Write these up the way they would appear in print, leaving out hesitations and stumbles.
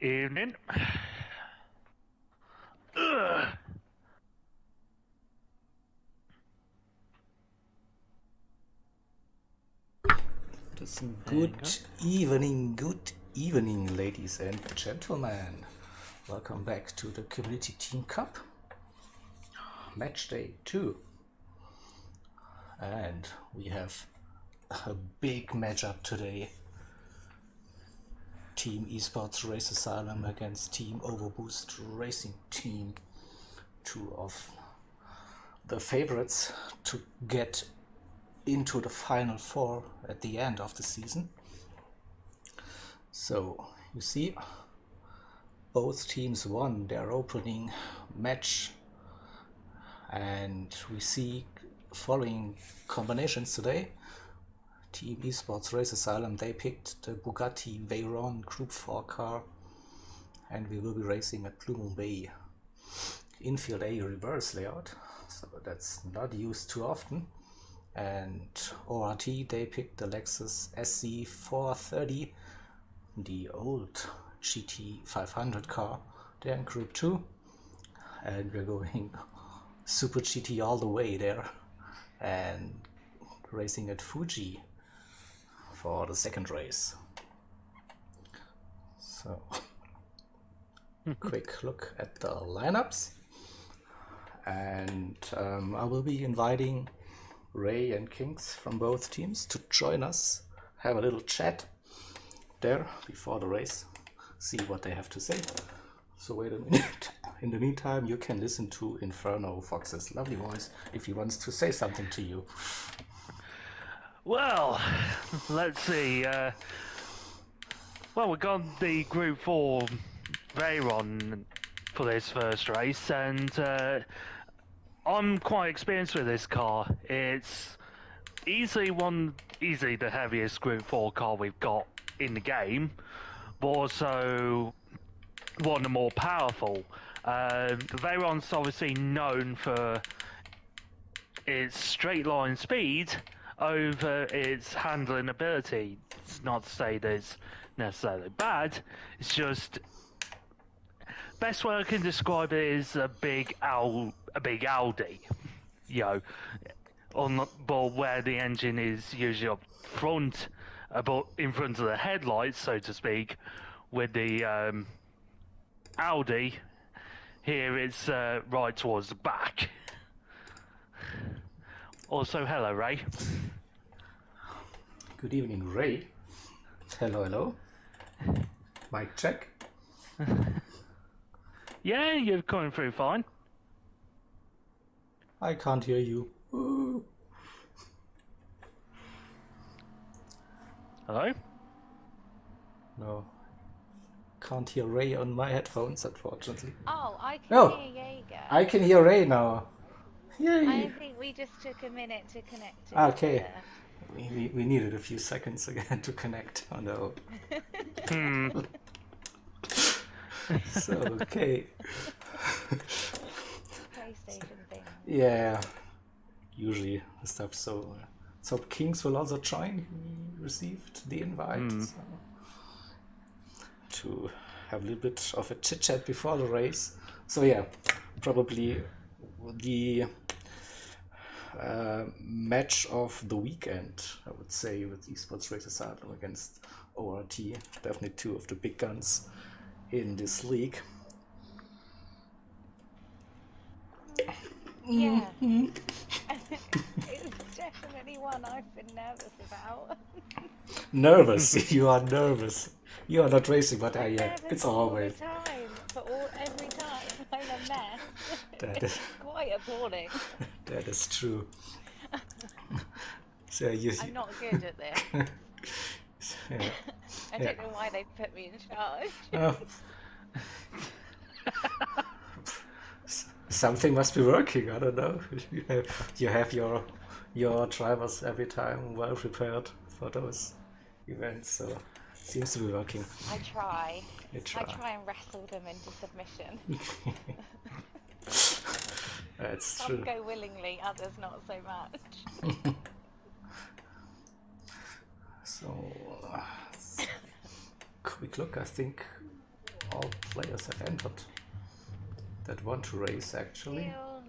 Evening. Ugh. It's good evening, ladies and gentlemen. Welcome back to the Community Team Cup, match day 2. And we have a big matchup today. Team Esports Race Asylum against Team Overboost Racing Team. Two of the favorites to get into the Final Four at the end of the season. So you see, both teams won their opening match, and we see following combinations today. Team Esports Race Asylum, they picked the Bugatti Veyron Group 4 car, and we will be racing at Blue Moon Bay. Infield A reverse layout, so that's not used too often. And ORT, they picked the Lexus SC430, the old GT 500 car. They're in Group 2, and we're going Super GT all the way there and racing at Fuji for the second race. So quick look at the lineups, and I will be inviting Ray and Kings from both teams to join us, have a little chat there before the race, see what they have to say. So wait a minute. In the meantime, you can listen to Inferno Fox's lovely voice if he wants to say something to you. Well, let's see. Well, we got the Group 4 Veyron for this first race, and I'm quite experienced with this car. It's easily the heaviest Group 4 car we've got in the game, but also one of the more powerful. The Veyron's obviously known for its straight line speed over its handling ability. It's not to say that it's necessarily bad, it's just best way I can describe it is a big Audi, you know, on but where the engine is usually up front, about in front of the headlights, so to speak. With the Audi, here it's right towards the back. Also, hello, Ray. Good evening, Ray. Hello, hello. Mic check. Yeah, you're coming through fine. I can't hear you. Ooh. Hello? No. Can't hear Ray on my headphones, unfortunately. Oh, I can hear Jaeger. I can hear Ray now. Yay! I think we just took a minute to connect it. Okay. We needed a few seconds again to connect. Oh no. So, okay. PlayStation thing. Yeah. Usually the stuff. So Kings will also join. He received the invite to have a little bit of a chit chat before the race. So yeah, probably the match of the weekend, I would say, with Esports Race Asylum against ORT. Definitely two of the big guns in this league. Yeah. It's definitely one I've been nervous about. Nervous? You are nervous. You are not racing, but I'm yeah, nervous it's all always. the time. Every time I'm a mess. That is quite appalling. that is true. So I'm not good at this. Yeah. I don't know why they put me in charge. Oh. Something must be working. I don't know. You have your drivers every time well prepared for those events, so seems to be working. I try. You try. I try and wrestle them into submission. That's true. Some go willingly, others not so much. So, quick look. I think players have entered that want to race actually. Feel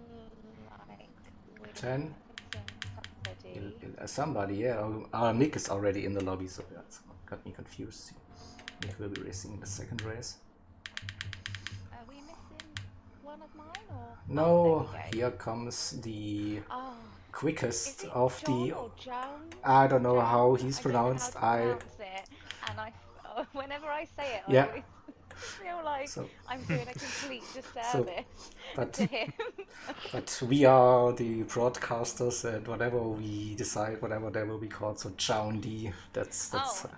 like we're 10. somebody. Somebody, yeah. Our Nick is already in the lobby, so that's got me confused. Nick will be racing in the second race. Are we missing one of mine or? No, Oh, there we go. here comes the Oh, quickest is it of John the. or Joan? I don't know Joan? how he's I don't know how pronounced. to pronounce it, and whenever I say it, I Yeah. always feel like So, I'm doing a complete so, disservice but to him. but we are the broadcasters, and whatever we decide, whatever they will be called. So Chaundi, that's Oh,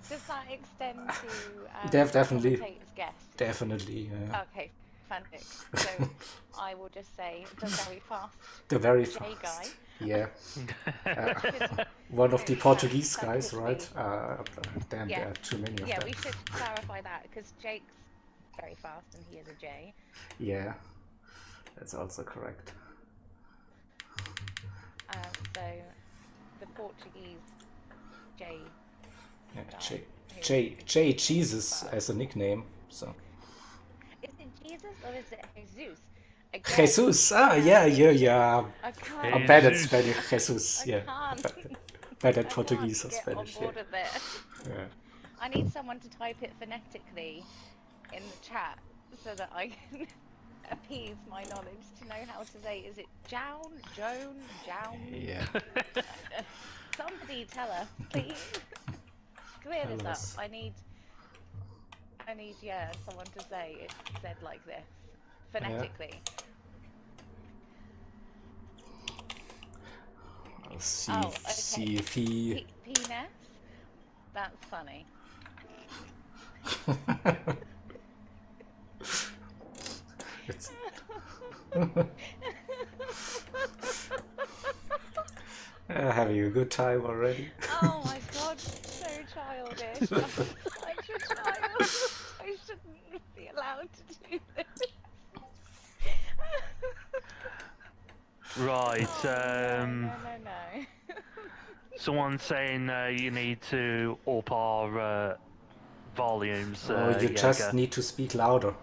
does that extend to definitely, commentator's guest? definitely. Okay, fantastic. So I will just say the very fast The very J fast. guy. Yeah. Should- One of the that- Portuguese that guys, could right? be. Damn, Yeah. there are too many of Yeah, them. we should clarify that because Jake's very fast and he is a J. Yeah, that's also correct. So the Portuguese J. Yeah, guy J Jesus as a nickname. So Is it Jesus or is it Jesus? Again, Jesus. Ah, yeah. yeah. I can't. I'm bad at Jesus. Spanish. Jesus. I Yeah. can't. Bad at I Portuguese or can't get on Spanish. board Yeah. with it. Yeah. I need someone to type it phonetically in the chat so that I can appease my knowledge to know how to say. Is it Joan, Joan, Joan? Yeah. Somebody tell us, please. Clear this Tell up. us. I need someone to say it said like this phonetically. Let's see, Oh, okay. see if he. Penis? That's funny. It's... having a good time already. Oh my god, so childish. I'm such a child. I shouldn't be allowed to do this. Right, No. someone's saying you need to up our volumes. You just Jaeger. need to speak louder.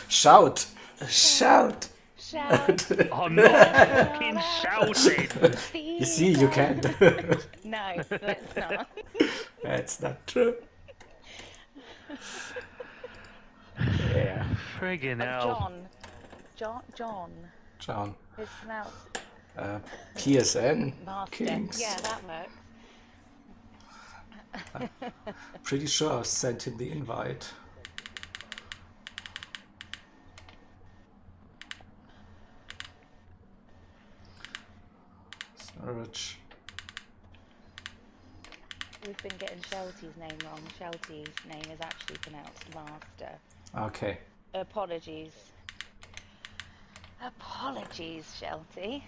Shout! Shout! Shout. I'm not fucking shouting! You see, you can. No, let's not. That's not true. Yeah, Friggin' hell. John. It's pronounced PSN Master. Kings. Yeah, that works. Pretty sure I sent him the invite. Search. We've been getting Shelty's name wrong. Shelty's name is actually pronounced Master. Okay. Apologies. Apologies, Shelty.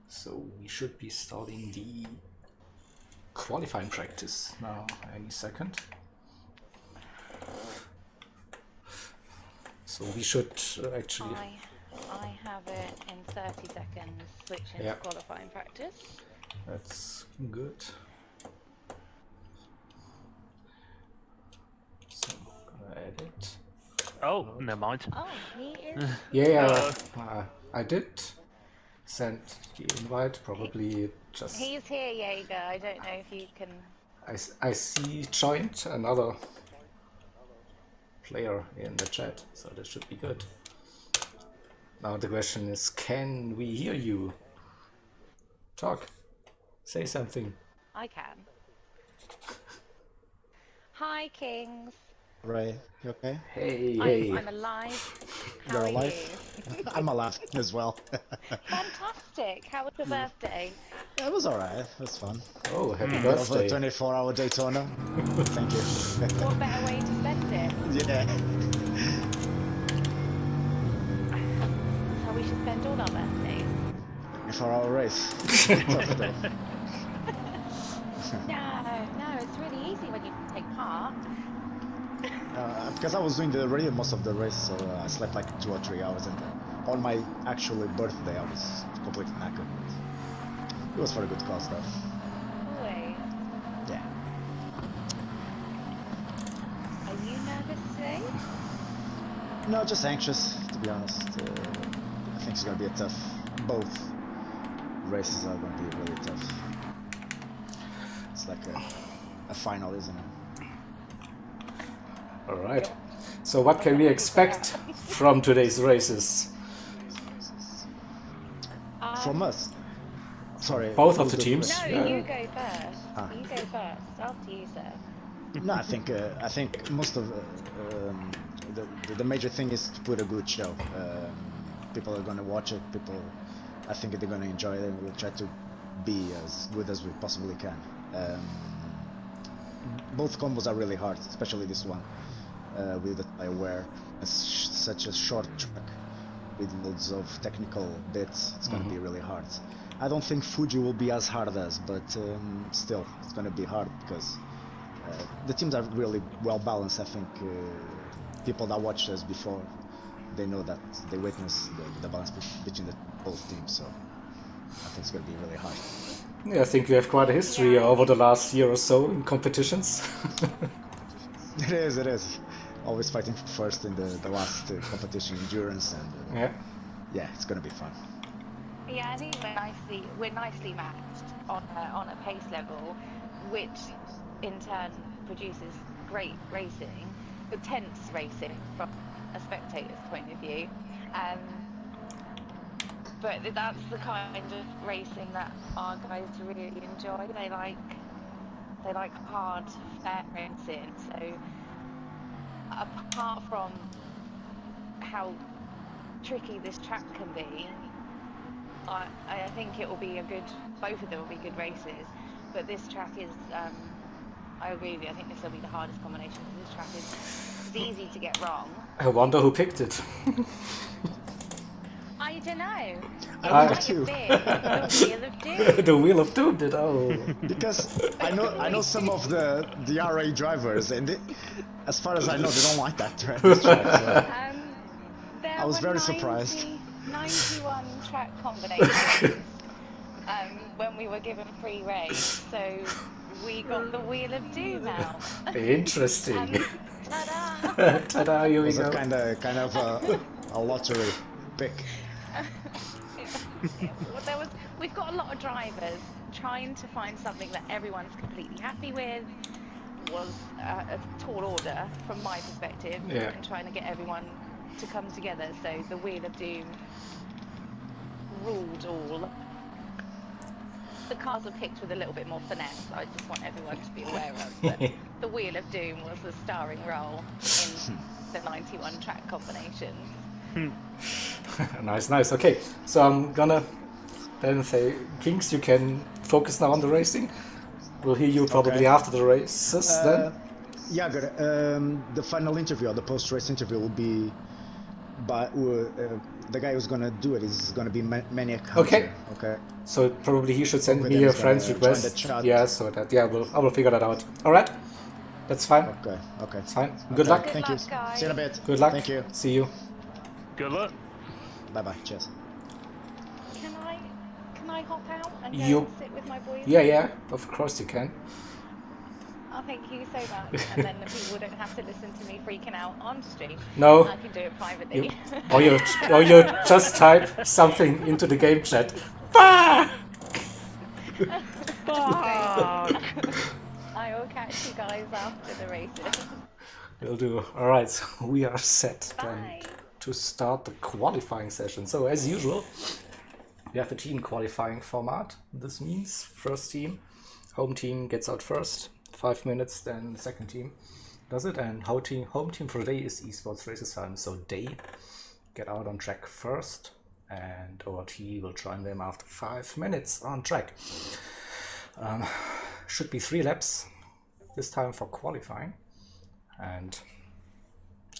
So we should be starting the qualifying practice now any second. So we should actually... I have it in 30 seconds, switching Yeah. to qualifying practice. That's good. So I'm gonna edit. Oh, never mind. Oh, he is. Yeah, I did send the invite. Probably just He's here, Jaeger. I don't know if you can. I see joined another player in the chat, so this should be good. Now the question is, can we hear you? Talk. Say something. I can. Hi, Kings. Ray, you okay? Hey. I'm alive. How You're are alive? you? I'm alive as well. Fantastic. How was your birthday? It was alright. It was fun. Oh, happy Over birthday. 24-hour Daytona. Thank you. What better way to spend it? Yeah. That's how we should spend all our birthdays. 24-hour race. Tough day. No, it's really easy when you take part. Because I was doing most of the race, so I slept like 2 or 3 hours, and on my actual birthday I was completely knackered. It was for a good cause, though. Wait. No, just anxious, to be honest. I think it's gonna be a tough. Both races are gonna be really tough. It's like a final, isn't it? All right. So what can we expect from today's races? From us. Sorry. Both of who's the teams. No, Yeah. you go first. You go first. After you, sir. No, I think most of the major thing is to put a good show. People are gonna watch it. I think they're gonna enjoy it. We'll try to be as good as we possibly can. Both combos are really hard, especially this one with the tire wear. It's such a short track with loads of technical bits. It's gonna be really hard. I don't think Fuji will be as hard as, but still, it's gonna be hard because the teams are really well balanced. I think people that watched us before, they know that they witnessed the balance between both teams. So I think it's gonna be really hard. Yeah, I think we have quite a history over the last year or so in competitions. It is. Always fighting first in the last competition, endurance, and yeah, it's gonna be fun. Yeah, I think we're nicely matched on a pace level, which in turn produces great racing, tense racing from a spectator's point of view. But that's the kind of racing that our guys really enjoy. They like hard, fair racing. So apart from how tricky this track can be, I think it will be both of them will be good races, but this track is, I agree with you, I think this will be the hardest combination, because this track is easy to get wrong. I wonder who picked it. I don't know. It I might too. have been the Wheel of Doom. The Wheel of Doom did, oh. Because I know some of the eRA drivers, and as far as I know, they don't like that track. This track, so. There I was were very surprised. 91 track combinations when we were given free race, so we got the Wheel of Doom out. Interesting. Ta-da! Ta-da, here It we was go. a kind of a lottery pick. We've got a lot of drivers trying to find something that everyone's completely happy with. Was a tall order from my perspective, and trying to get everyone to come together. So the Wheel of Doom ruled all. The cars were picked with a little bit more finesse. I just want everyone to be aware of that. The Wheel of Doom was the starring role in the 91 track combination. Nice. Okay, so I'm gonna then say, Kings, you can focus now on the racing. We'll hear you probably after the races then. Yeah, good. The final interview, or the post-race interview, will be by the guy who's gonna do it is gonna be Maniac Hunter. Okay. So probably he should send Hopefully me a he's friend's gonna join request. the chat. Yeah, so that I will figure that out. All right, that's fine. Okay. It's fine. Good luck. Thank you. Good luck, guys. See you in a bit. Good luck. Thank you. See you. Good luck. Bye. Cheers. Can I hop out and go You- and sit with my boys? Yeah. Of course you can. Oh, thank you so much. And then the people don't have to listen to me freaking out on stream. No. I can do it privately. Or you just type something into the game chat. Bah! I will catch you guys after the races. Will do. All right, so we are set then Bye. to start the qualifying session. So as usual, we have a team qualifying format. This means first team, home team gets out first, 5 minutes, then the second team does it, and home team for today is esports races time. So they get out on track first, and ORT will join them after 5 minutes on track. Should be 3 laps this time for qualifying, and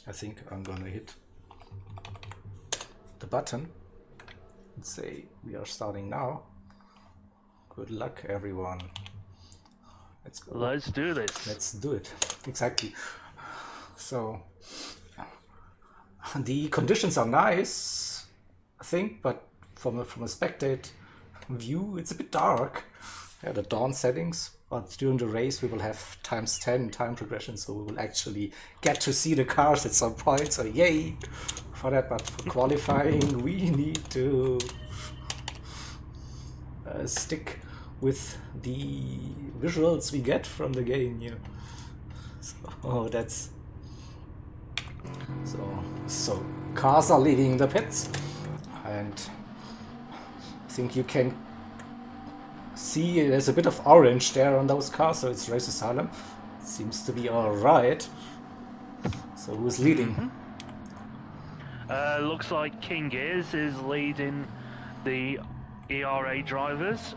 I think I'm gonna hit the button and say we are starting now. Good luck, everyone. Let's go. Let's do this. Let's do it. Exactly. So the conditions are nice, I think, but from a spectate view, it's a bit dark. the dawn settings, but during the race we will have ×10 time progression, so we will actually get to see the cars at some point, so yay for that. But for qualifying we need to stick with the visuals we get from the game here. So that's so cars are leaving the pits, and I think you can see there's a bit of orange there on those cars, so it's Race Asylum. It seems to be alright. So who's leading? Looks like King is leading the eRA drivers.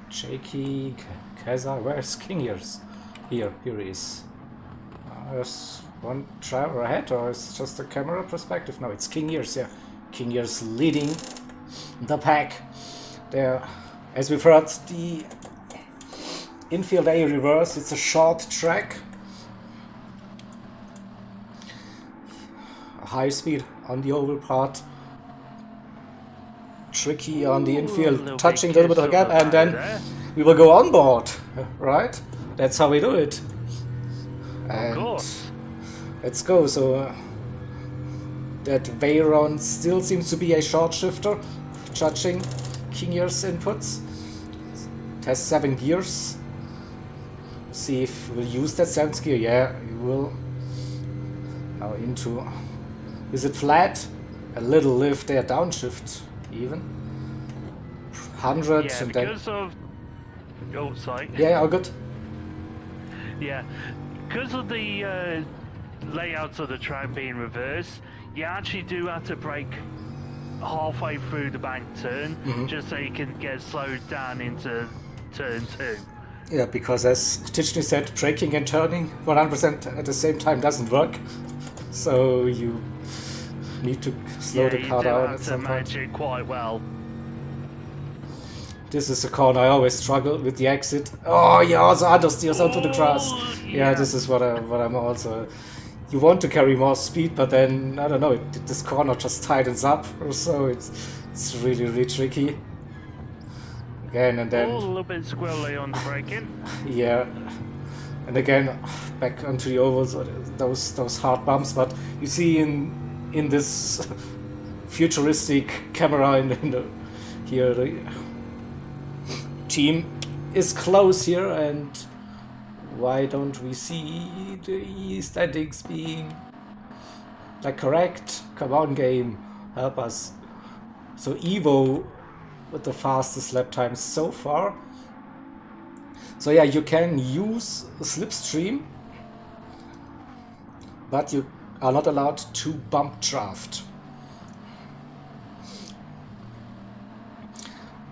Shaky, Keza, where's King Years? Here he is. There's one driver ahead, or it's just a camera perspective? No, it's King Years, yeah. King Years leading the pack. There, as we've heard, the infield A reverse, it's a short track. High speed on the oval part. Tricky on the infield, touching a little bit of the gap, and then we will go on board, right? That's how we do it. And of course. Let's go. So that Veyron still seems to be a short shifter, judging King Year's inputs. It has 7 gears. See if we'll use that 7th gear. Yeah, we will. Now into. Is it flat? A little lift there, downshift even. 100 yeah, and because then. of. Oh, sorry. Yeah, all good. Yeah, because of the layouts of the track being reversed, you actually do have to brake halfway through the bank turn, just so you can get slowed down into turn 2. Yeah, because as Tichny said, braking and turning 100% at the same time doesn't work. So you need to slow the car down at some point. You do have to manage it quite well. This is a corner I always struggle with the exit. Oh, yeah, also understeers onto the grass. Yeah, this is what I'm also. You want to carry more speed, but then I don't know. This corner just tightens up, or so. It's really tricky. Again and then. A little bit squirrely on the braking. Yeah, and again back onto the ovals. Those hard bumps, but you see in this futuristic camera here. The team is close here, and why don't we see the statics being like correct? Come on, game, help us. So Evo with the fastest lap times so far. So yeah, you can use a slipstream, but you are not allowed to bump draft.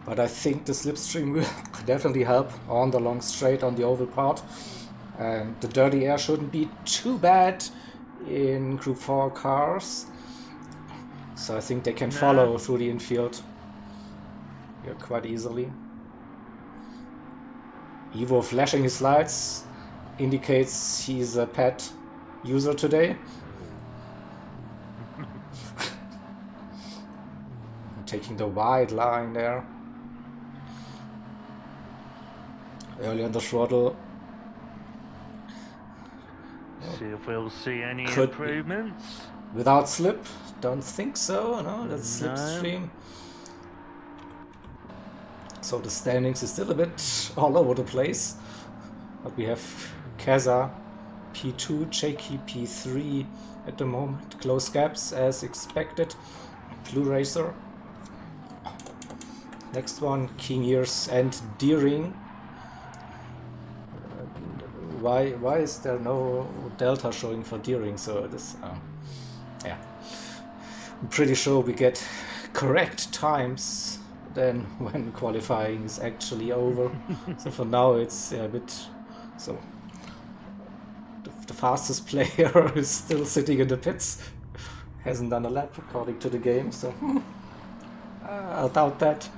But I think the slipstream will definitely help on the long straight on the oval part. And the dirty air shouldn't be too bad in Group 4 cars. So I think they can follow through the infield here quite easily. Evo flashing his lights indicates he's a pet user today. Taking the wide line there. Early on the throttle. See if we'll see any improvements. Without slip? Don't think so. No, that's slipstream. So the standings is still a bit all over the place. But we have Keza P2, Jakey P3 at the moment. Close gaps as expected. Blue Racer. Next one, King Years and Deering. Why is there no delta showing for Deering? So this, yeah, I'm pretty sure we get correct times then when qualifying is actually over. So for now it's a bit so. The fastest player is still sitting in the pits. Hasn't done a lap according to the game, so I doubt that.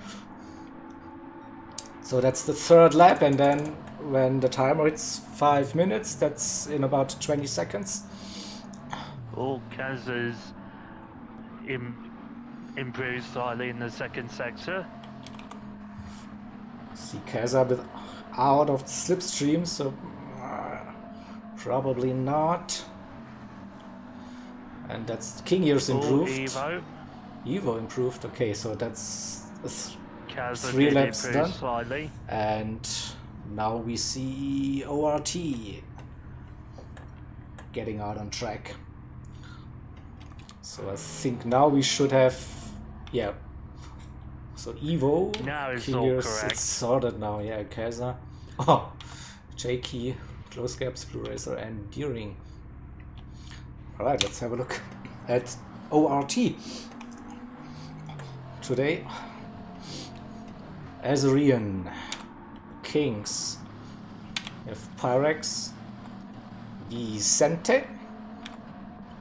So that's the 3rd lap, and then when the timer hits 5 minutes, that's in about 20 seconds. Oh, Kaz is improved slightly in the second sector. See Keza with out of slipstream, so probably not. And that's King Ears improved. Evo. Evo improved. Okay, so that's Keza 3 did laps improve done. slightly. And now we see ORT getting out on track. So I think now we should have, yeah. So Evo, Now it's King all Ears, correct. it's sorted now. Yeah, Keza. Oh, J-Key, Close Gaps, Blue Racer, and Deering. Alright, let's have a look at ORT. Today, Azurian, Kings, we have Pyrex, Vicente,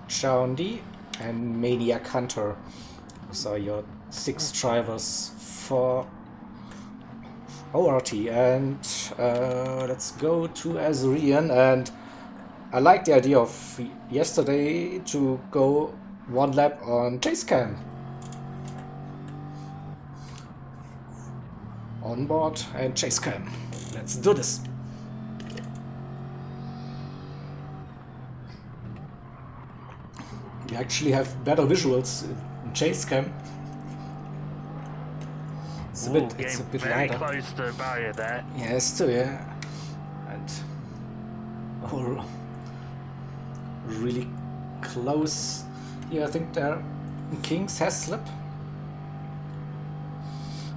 Chaundi, and Maniac Hunter. Those are your 6 drivers for ORT. And let's go to Azurian. And I like the idea of yesterday to go 1 lap on chase cam. On board and chase cam. Let's do this. We actually have better visuals in chase cam. It's a bit very lighter. close to the barrier there. Yes, too, yeah. And really close. Yeah, I think there Kings has slip.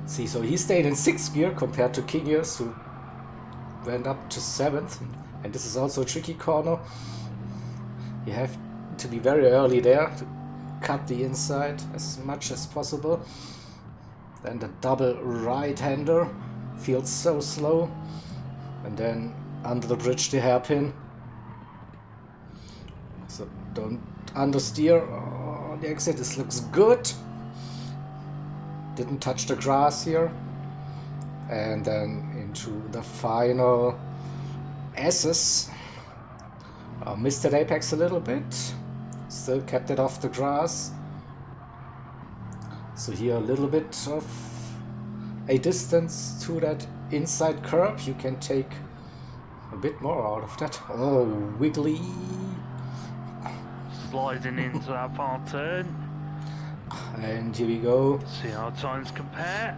See, so he stayed in 6th gear compared to King Ears, who went up to 7th. And this is also a tricky corner. You have to be very early there to cut the inside as much as possible. Then the double right-hander feels so slow. And then under the bridge the hairpin. So don't understeer. Oh, the exit, this looks good. Didn't touch the grass here. And then into the final S's. Missed that apex a little bit. Still kept it off the grass. So here a little bit of a distance to that inside curb. You can take a bit more out of that. Oh, wiggly. Sliding into that far turn. And here we go. See how times compare.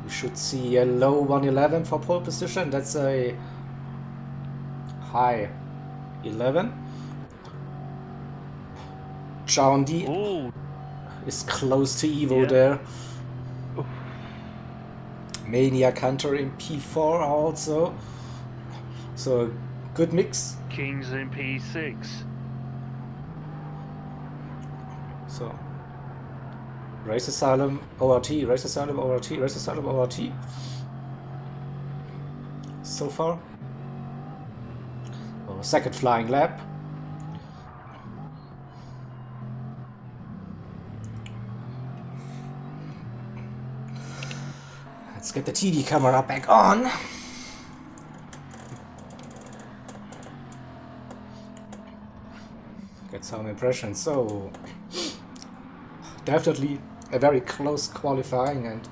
We should see a low 111 for pole position. That's a high 11. Chaundi Ooh, is close to Evo Yeah. there. Maniac Hunter in P4 also. So good mix. Kings in P6. So Race Asylum ORT, Race Asylum ORT, Race Asylum ORT. So far. Oh, second flying lap. Let's get the TV camera back on. Get some impressions. So definitely a very close qualifying, and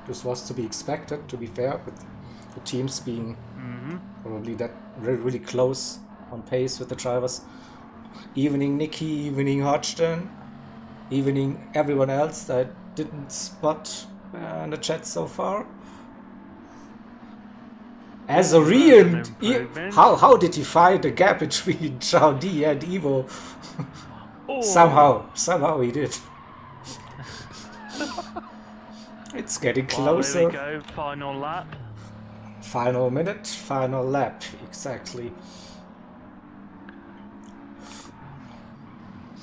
this was to be expected, to be fair, with the teams being probably that really close on pace with the drivers. Evening Nicky, evening Hodgson, evening everyone else that I didn't spot in the chat so far. Azurian, improvement. how did you find the gap between Chaundi and Evo? Oh. Somehow he did. It's getting closer. Well, there we go, final lap. Final minute, final lap, exactly.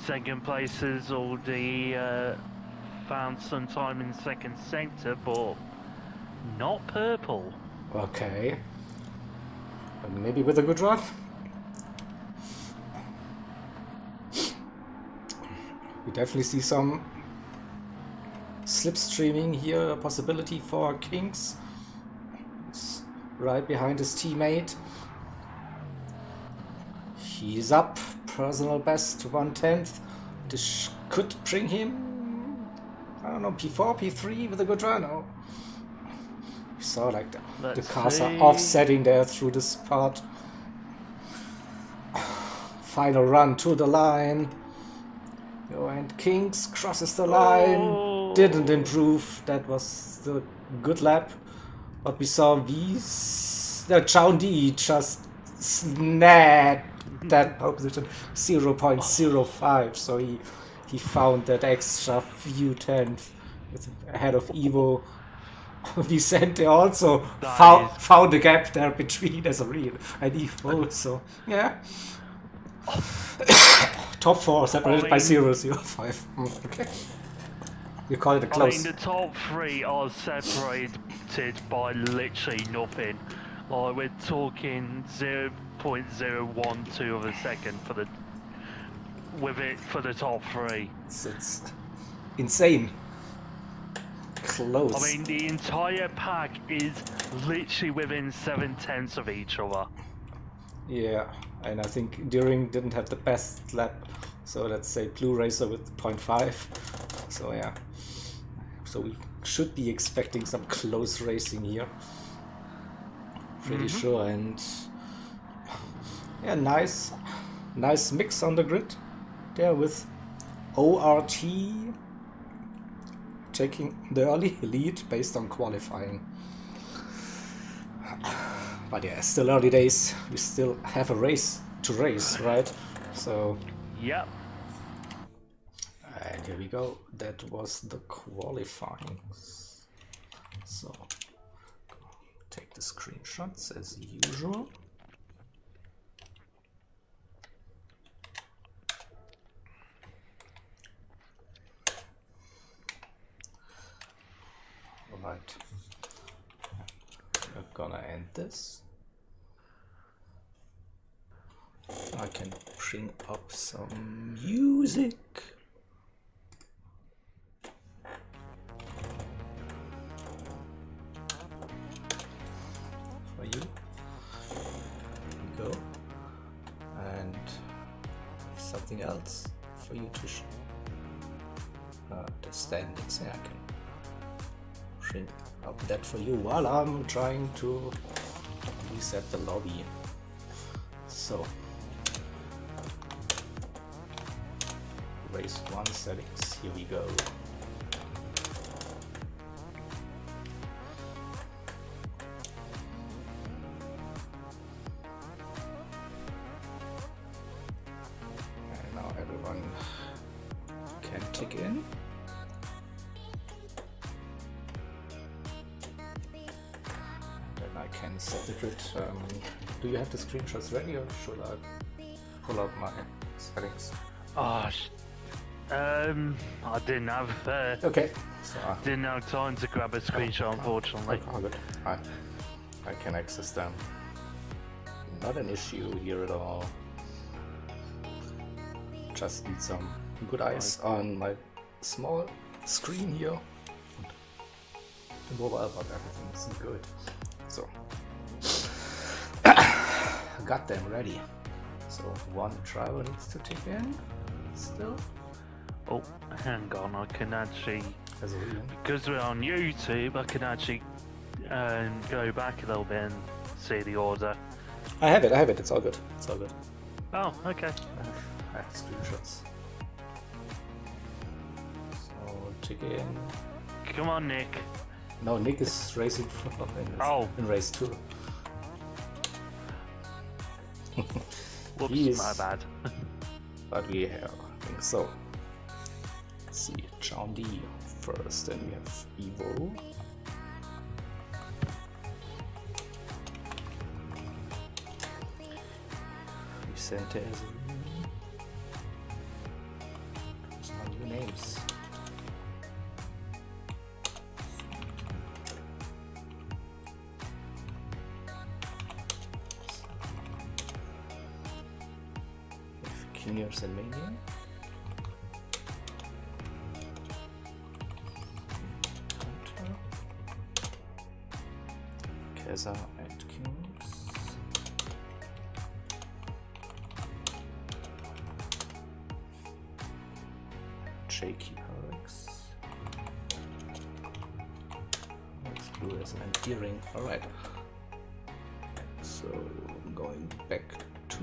Second place has already found some time in second sector, but not purple. Okay. And maybe with a good run. We definitely see some slipstreaming here, a possibility for Kings. He's right behind his teammate. He's up, personal best 1/10. This could bring him I don't know, P4, P3 with a good run. Oh. You saw like the cars are offsetting there through this part. Final run to the line. Oh, and Kings crosses the line. Didn't improve. That was the good lap. But we saw Chow D just snagged that pole position 0.05. So he found that extra few tenths ahead of Evo. Vicente also found a gap there between Azarine and Evo. So yeah. Top 4 separated by 0.05. Okay. You call it a close. I mean, the top 3 are separated by literally nothing. Like, we're talking 0.012 of a second for the top 3. It's insane. Close. I mean, the entire pack is literally within 7/10 of each other. Yeah, and I think Deering didn't have the best lap, so let's say Blue Racer with 0.5. So yeah, so we should be expecting some close racing here. Pretty sure, and yeah, nice mix on the grid there with ORT taking the early lead based on qualifying. But yeah, still early days. We still have a race to race, right? So yep. And here we go. That was the qualifying. So take the screenshots as usual. Right. We're gonna end this. I can bring up some music. For you. Here we go. And something else for you to show. The standings. Yeah, I can bring up that for you while I'm trying to reset the lobby. So race 1 settings, here we go. And now everyone can click in. I can set the grid. Do you have the screenshots ready, or should I pull out my settings? Oh, I didn't have. Okay. So, didn't have time to grab a screenshot, unfortunately. Oh, good. I can access them. Not an issue here at all. Just need some good eyes on my small screen here. The mobile, but everything's good. So got them ready. So one driver needs to take in still. Oh, hang on, I can actually, As a reason. because we're on YouTube, I can actually go back a little bit and see the order. I have it, it's all good. It's all good. Oh, okay. I have screenshots. So take in. Come on, Nick. No, Nick is racing in race 2. Whoops, my bad. But we have, I think so. Let's see, John D first, then we have Evo. Vicente as some new names. Juniors and Mania. Keza Atkins. Jakey Hurricks. Blue Racer and Deering. Alright. So I'm going back to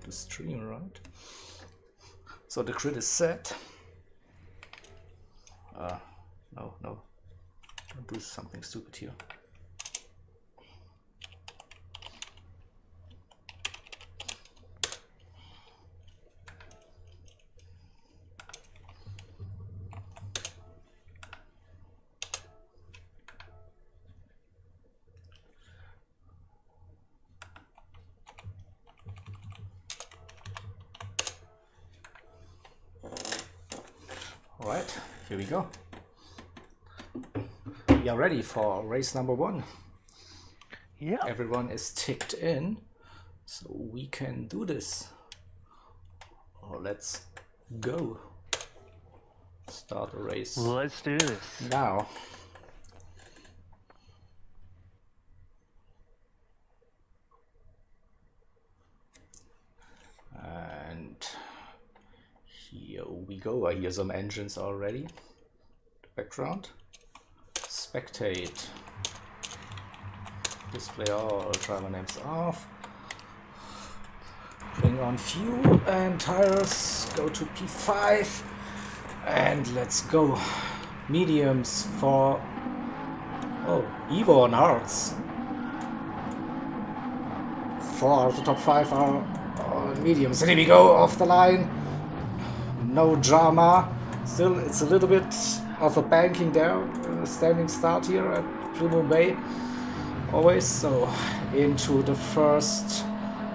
the stream, right? So the grid is set. No. Don't do something stupid here. Alright, here we go. We are ready for race number 1. Yeah. Everyone is ticked in, so we can do this. Let's go. Start the race Let's do this. now. And here we go. I hear some engines already. The background. Spectate. Display all driver names off. Bring on fuel and tires. Go to P5. And let's go. Mediums for... Oh, Evo on hards. 4 out of the top 5 are on mediums. And here we go, off the line. No drama. Still, it's a little bit of a banking there. Standing start here at Blue Moon Bay. Always. So, into the first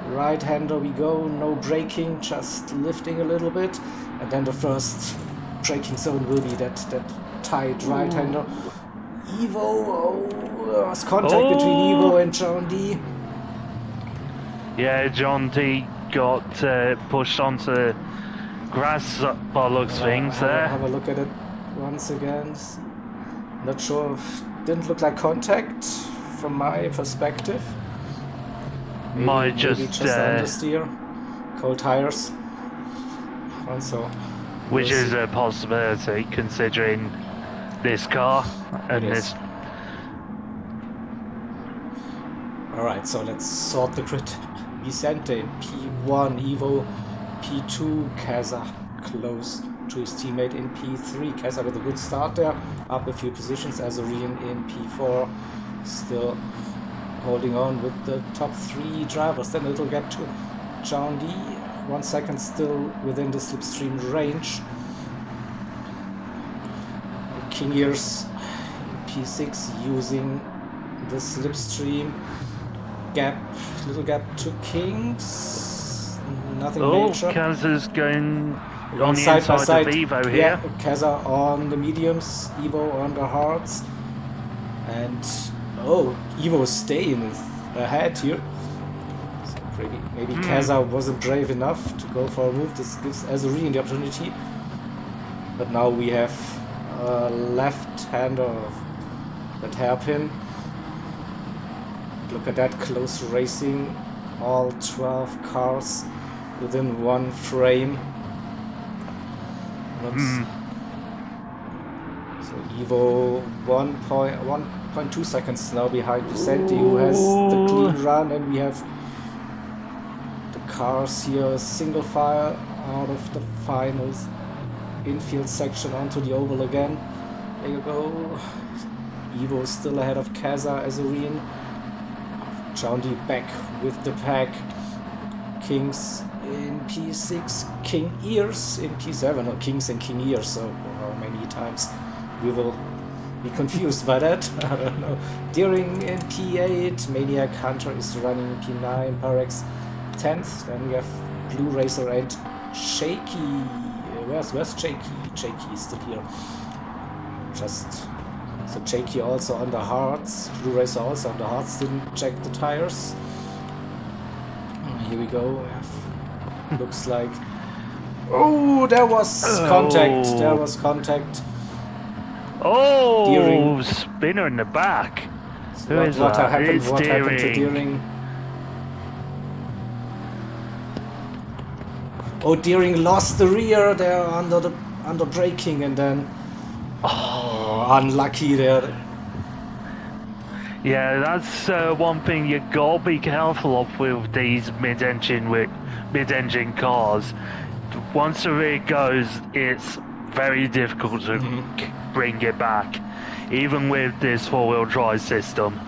right-hander we go. No braking, just lifting a little bit. And then the first braking zone will be that tight right-hander. Evo, there was contact between Evo and John D. Yeah, John D got pushed onto grass by looks things there. Have a look at it once again. Not sure if didn't look like contact from my perspective. Might just understeer. Cold tires. Also, which is a possibility considering this car and this. Alright, so let's sort the grid. Vicente, P1, Evo, P2, Kaza close to his teammate in P3. Kaza with a good start there, up a few positions. Azarian in P4, still holding on with the top 3 drivers. Then a little gap to John D. 1 second still within the slipstream range. King Ears in P6 using the slipstream. Little gap to Kings. Nothing major. Kaza's going on the side by inside side. of Evo here. Yeah, Kaza on the mediums, Evo on the hards. And Evo staying ahead here. So maybe Kaza wasn't brave enough to go for a move. This gives Azuri the opportunity. But now we have a left-hander that hairpin. Look at that, close racing, all 12 cars within one frame. So Evo 1.2 seconds now behind Vicente, who has the clean run, and we have the cars here single file out of the finals infield section onto the oval again. There you go. Evo still ahead of Kaza, Azurian. John D back with the pack. Kings in P6, King Ears in P7, or Kings and King Ears, so how many times we will be confused by that, I don't know. Deering in P8, Maniac Hunter is running P9, Parex 10th, then we have Blue Racer and Shaky. Where's Shaky? Shaky is still here. So Shaky also on the hards, Blue Racer also on the hards, didn't check the tires. Here we go. Looks like... Oh, there was contact. There was contact. Oh, Deering. Spinner in the back. Who What is that? happened? It's What happened to Deering. Deering? Oh, Deering lost the rear there under braking, and then Oh, unlucky there. Yeah, that's one thing you gotta be careful of with these mid-engine cars. Once the rear goes, it's very difficult to bring it back, even with this four-wheel drive system.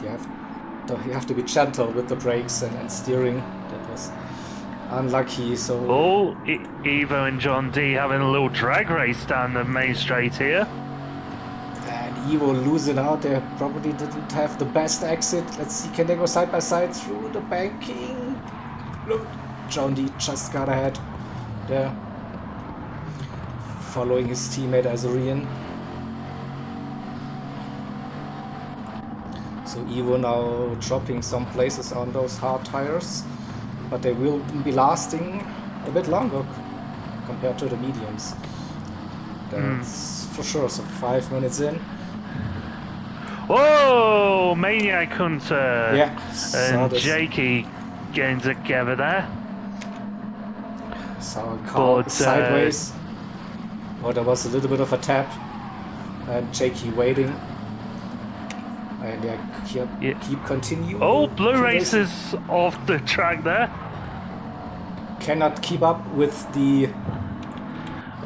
You have to be gentle with the brakes and steering. That was unlucky. So Oh, Evo and John D having a little drag race down the main straight here. and Evo losing out. They probably didn't have the best exit. Let's see, can they go side by side through the banking? Look, John D just got ahead there, following his teammate Azarian. So Evo now dropping some places on those hard tires, but they will be lasting a bit longer compared to the mediums. That's for sure. So 5 minutes in. Whoa! Maniac Hunter Yeah, and Jakey getting together there. Saw a car But, sideways. Oh, there was a little bit of a tap, and Jakey waiting. And keep continue. Oh, Blue Racers off the track there. Cannot keep up with the.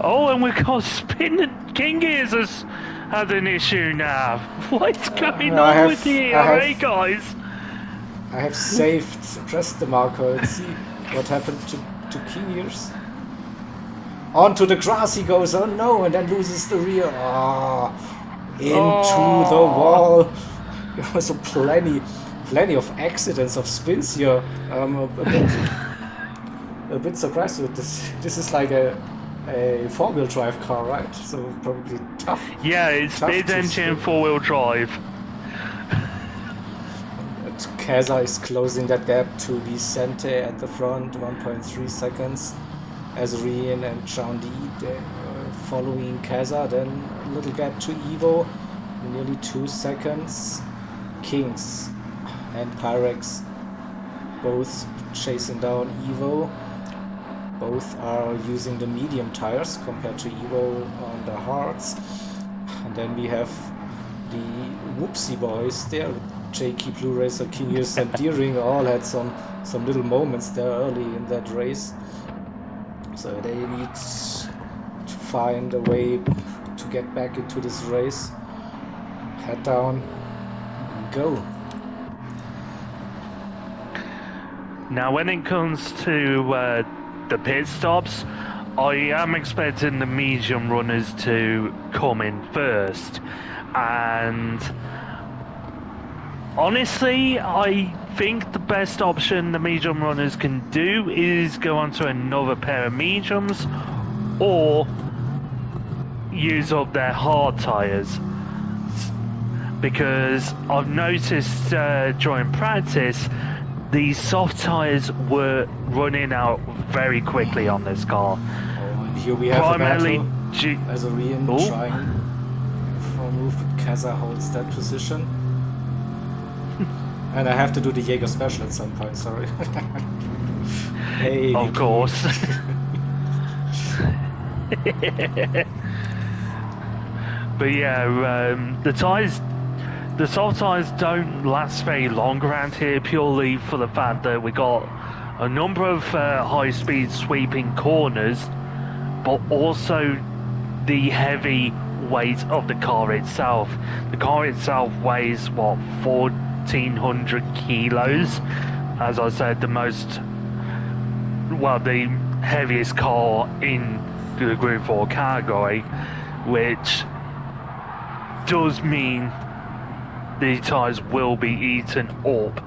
Oh, and we've got Spin King Gears has had an issue now. What's going on with the eRA, guys? I have pressed the marker. Let's see what happened to King Gears. Onto the grass he goes. Oh no, and then loses the rear. Into the wall. So plenty of accidents, of spins here. A bit surprised with this. This is like a four-wheel drive car, right? So probably tough. Yeah, it's mid-engine four-wheel drive. Kaza is closing that gap to Vicente at the front, 1.3 seconds. Azarian and John D following Kaza, then a little gap to Evo, nearly 2 seconds. Kings and Pyrex both chasing down Evo. Both are using the medium tires compared to Evo on the hards. And then we have the Whoopsie boys there. Jakey, Blue Racer, King Gears and Deering all had some little moments there early in that race. So they need to find a way to get back into this race. Head down. Go. Now, when it comes to the pit stops, I am expecting the medium runners to come in first, and honestly, I think the best option the medium runners can do is go onto another pair of mediums or use up their hard tires. Because I've noticed during practice, these soft tires were running out very quickly on this car. Oh, and here we have primarily a battle. Azarian trying for a move, but Kaza holds that position. And I have to do the Jaeger special at some point, sorry. Hey, of course. But yeah, the soft tires don't last very long around here, purely for the fact that we got a number of high-speed sweeping corners, but also the heavy weight of the car itself. The car itself weighs, what, 1,400 kilos? As I said, the heaviest car in the Group 4 category, which does mean the tyres will be eaten up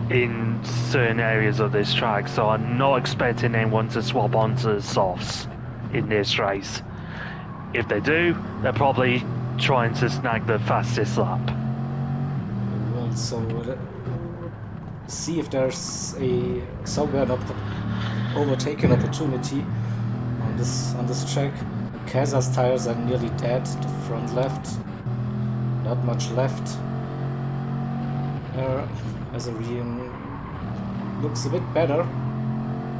in certain areas of this track, so I'm not expecting anyone to swap onto the softs in this race. If they do, they're probably trying to snag the fastest lap. Well, so see if there's somewhere an overtaking opportunity on this track. Kaza's tires are nearly dead. The front left, not much left. Azarian looks a bit better.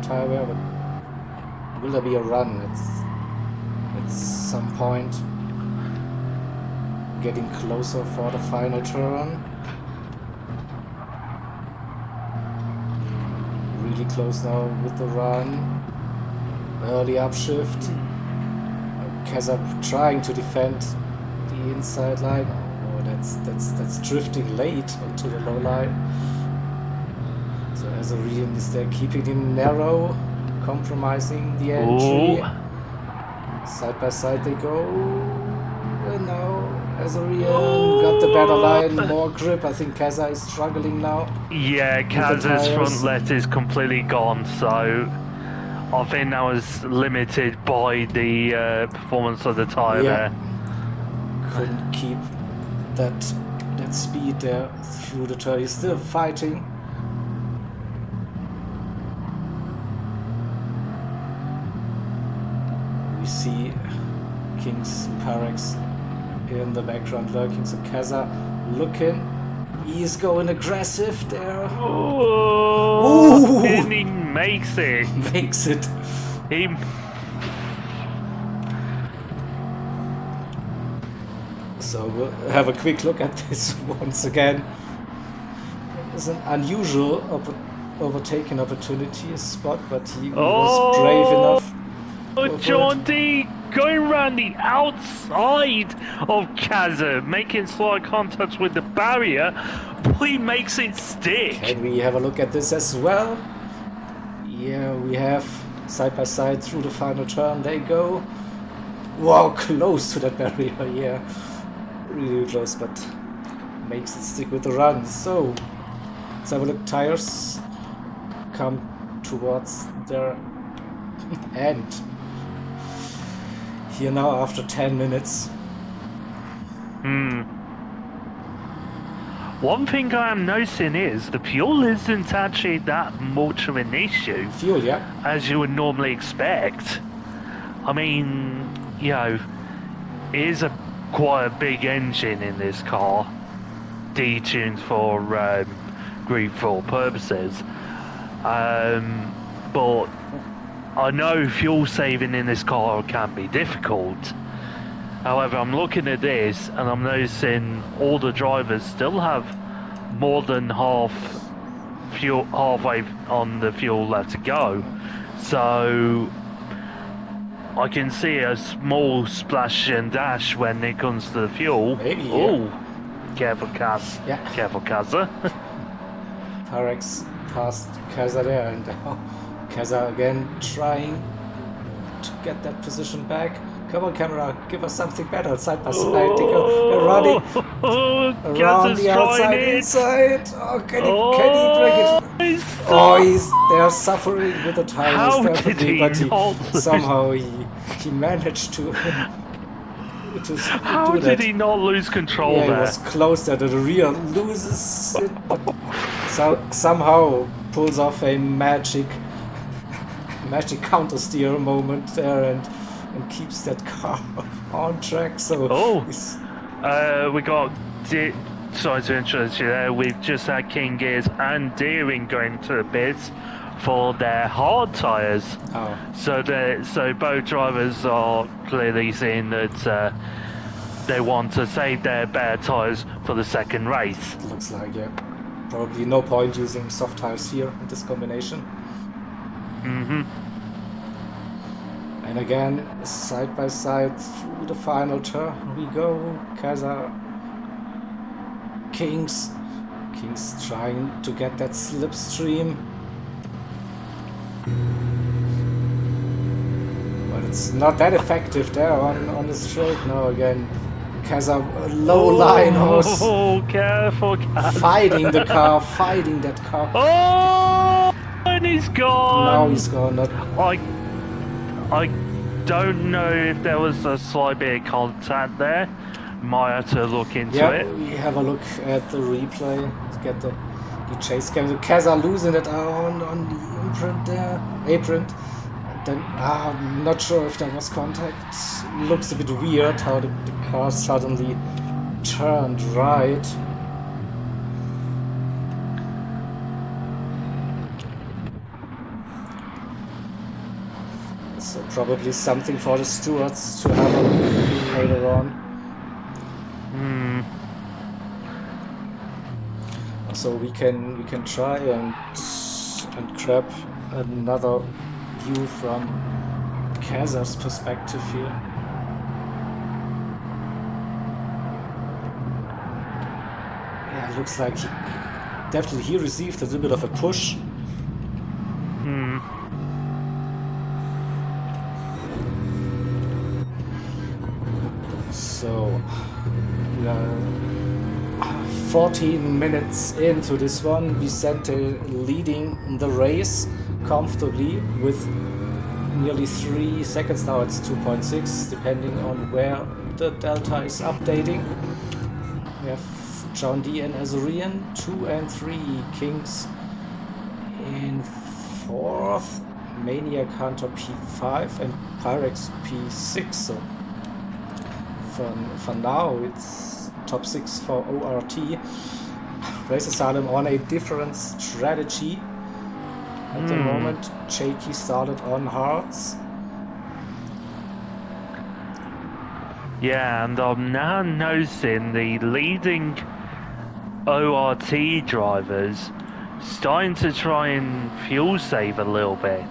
Tire wear, but will there be a run? Let's at some point. Getting closer for the final turn. Really close now with the run. Early upshift. Kazza trying to defend the inside line. Oh, that's drifting late onto the low line. So Azorian is there keeping him narrow, compromising the entry. Side by side they go. And now Azorian got the better line, more grip. I think Kazza is struggling now. Yeah, Kazza's front let is completely gone, so I think that was limited by the performance of the tyre there. Couldn't keep that speed there through the turn. He's still fighting. We see King's Parex in the background lurking, so Kazza looking. He's going aggressive there. Oh, and he makes it. Makes it. He... So we'll have a quick look at this once again. It's an unusual overtaking opportunity spot, but he was brave enough. Oh, John D going around the outside of Kazza, making slight contact with the barrier, but he makes it stick. Can we have a look at this as well? Yeah, we have side by side through the final turn. They go. Wow, close to that barrier, yeah. Really close, but makes it stick with the run. So, let's have a look. Tires come towards their end. Here now after 10 minutes. One thing I am noticing is the fuel isn't actually that much of an issue. Fuel, yeah. As you would normally expect. I mean, you know, it is quite a big engine in this car, detuned for Group 4 purposes. But I know fuel saving in this car can be difficult. However, I'm looking at this and I'm noticing all the drivers still have more than halfway on the fuel left to go. So I can see a small splash and dash when it comes to the fuel. Maybe, yeah. Oh, careful, Kaz. Yeah. Careful, Kazza. Parex past Kazza there, and now Kazza again trying to get that position back. Come on, camera, give us something better. Side by side, they're running around the outside, inside. Oh, can he break it? They're suffering with the tires. How did he somehow he managed to How do did that. he not lose control Yeah, there? he was close there. The rear loses it, but somehow pulls off a magic counter steer moment there and keeps that car on track. So we got sorry to interrupt you there. We've just had King Gears and Deering going to the pits for their hard tyres. Oh. So both drivers are clearly seeing that they want to save their bare tyres for the second race. Looks like, yeah. Probably no point using soft tyres here in this combination. And again, side by side through the final turn we go. Kazza, King's trying to get that slipstream. But it's not that effective there on the straight. Now again, Kazza, low line horse. Oh, careful, Kazza. Fighting that car. Oh, and he's gone. Now he's gone. I don't know if there was a slight bit of contact there. Might have to look into it. We have a look at the replay to get the chase cam. Kazza losing it on the imprint there. Apron. Then I'm not sure if there was contact. Looks a bit weird how the car suddenly turned right. Probably something for the stewards to have a look later on. So we can try and grab another view from Kazar's perspective here. Yeah, it looks like he received a little bit of a push. So we are 14 minutes into this one. Vicente leading the race comfortably with nearly 3 seconds. Now it's 2.6 depending on where the delta is updating. We have John D and Azurian 2 and 3, Kings in 4th, Maniac Hunter P5 and Pyrex P6. So for now it's top 6 for ORT. Race Asylum on a different strategy at the moment. Jakey started on hards. Yeah, and I'm now noticing the leading ORT drivers starting to try and fuel save a little bit.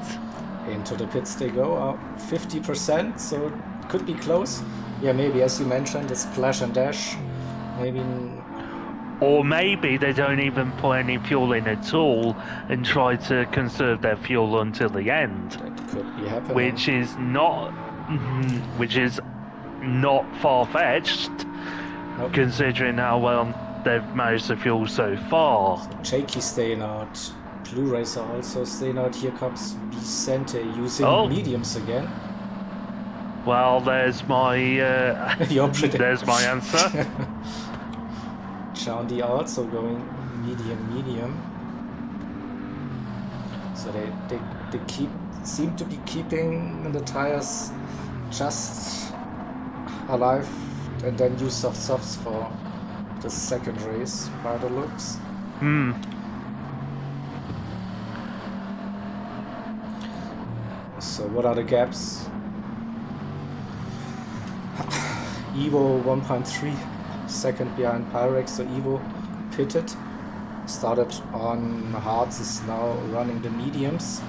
Into the pits they go, 50%, so it could be close. Yeah, maybe as you mentioned, the splash and dash. Maybe. Or maybe they don't even put any fuel in at all and try to conserve their fuel until the end. That could be happening. Which is not far-fetched, Nope. considering how well they've managed to fuel so far. Jakey staying out. Blue Racer also staying out. Here comes Vicente using mediums again. Well, there's my Your prediction. there's my answer. John D also going medium. So they seem to be keeping the tires just alive and then use softs for the second race by the looks. So what are the gaps? Evo 1.3 second behind Pyrex, so Evo pitted, started on hards, is now running the mediums.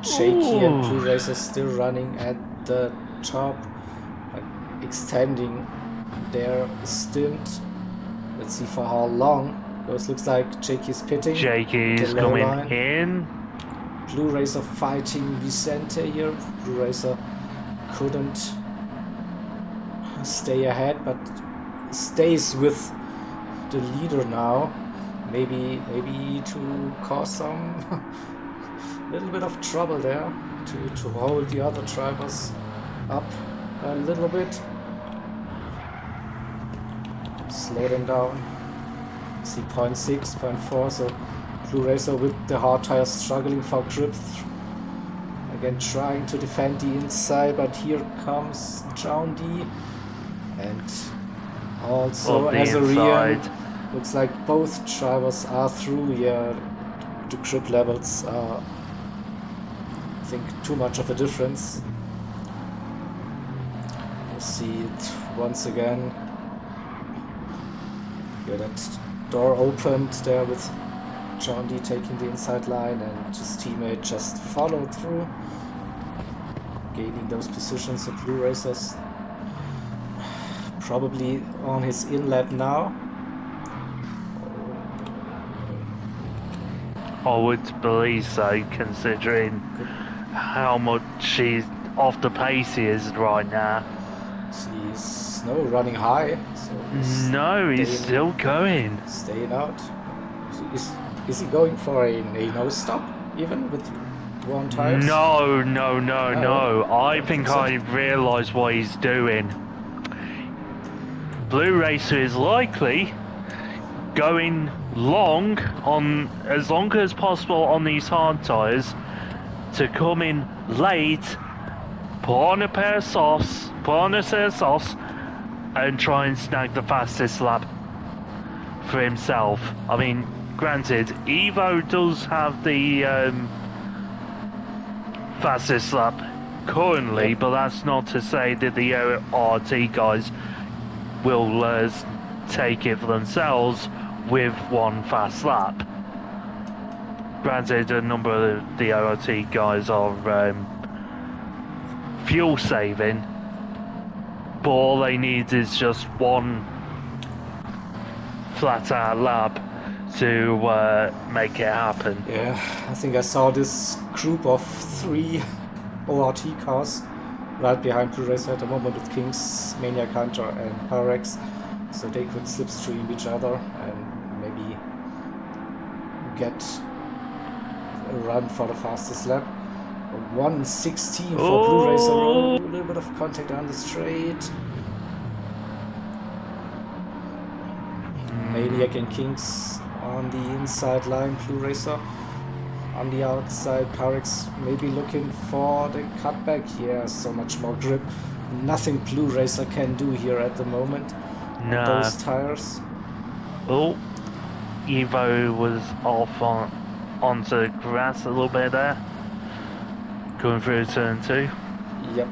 Jakey and Blue Racer still running at the top, extending their stint. Let's see for how long. Goes, looks like Jakey's pitting. Jakey's coming in. Blue Racer fighting Vicente here. Blue Racer couldn't stay ahead, but stays with the leader now. Maybe to cause some little bit of trouble there, to hold the other drivers up a little bit. Slow them down. See 0.6, 0.4, so Blue Racer with the hard tires struggling for grip. Again trying to defend the inside, but here comes John D. And also Azurian. Looks like both drivers are through. Yeah, the grip levels are, I think, too much of a difference. We'll see it once again. Yeah, that door opened there with John D taking the inside line and his teammate just followed through, gaining those positions. The Blue Racers probably on his in-lap now. I would believe so, considering how much he's off the pace he is right now. He's running high. So he's still going. Staying out. Is he going for a no stop even with one tire? No. I think I realise what he's doing. Blue Racer is likely going long on as long as possible on these hard tires to come in late, put on a pair of softs, and try and snag the fastest lap for himself. I mean, granted, Evo does have the fastest lap currently, but that's not to say that the ORT guys will take it for themselves with one fast lap. Granted, a number of the ORT guys are fuel saving, but all they need is just one flat out lap to make it happen. Yeah, I think I saw this group of 3 ORT cars right behind Blue Racer at the moment with Kings, Maniac Hunter and Pyrex, so they could slipstream each other and maybe get a run for the fastest lap. 1:16 for Blue Racer. Oh, a little bit of contact on the straight. Maniac and Kings on the inside line, Blue Racer on the outside. Pyrex maybe looking for the cutback. Yeah, so much more grip. Nothing Blue Racer can do here at the moment. No. Those tires. Oh, Evo was off onto grass a little bit there. Going through turn 2. Yep.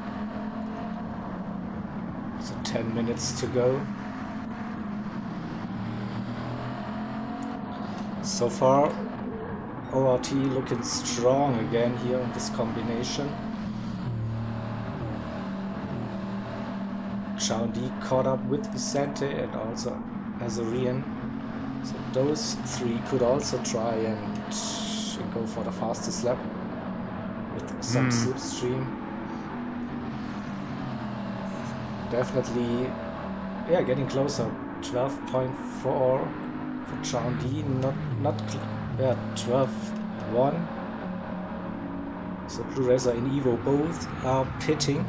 So 10 minutes to go. So far, ORT looking strong again here in this combination. Chaundi caught up with Vicente and also Azarian. So those 3 could also try and go for the fastest lap with some slipstream. Definitely, yeah, getting closer. 12.4 for Chaundi, yeah, 12.1. So Blue Racer and Evo both are pitting.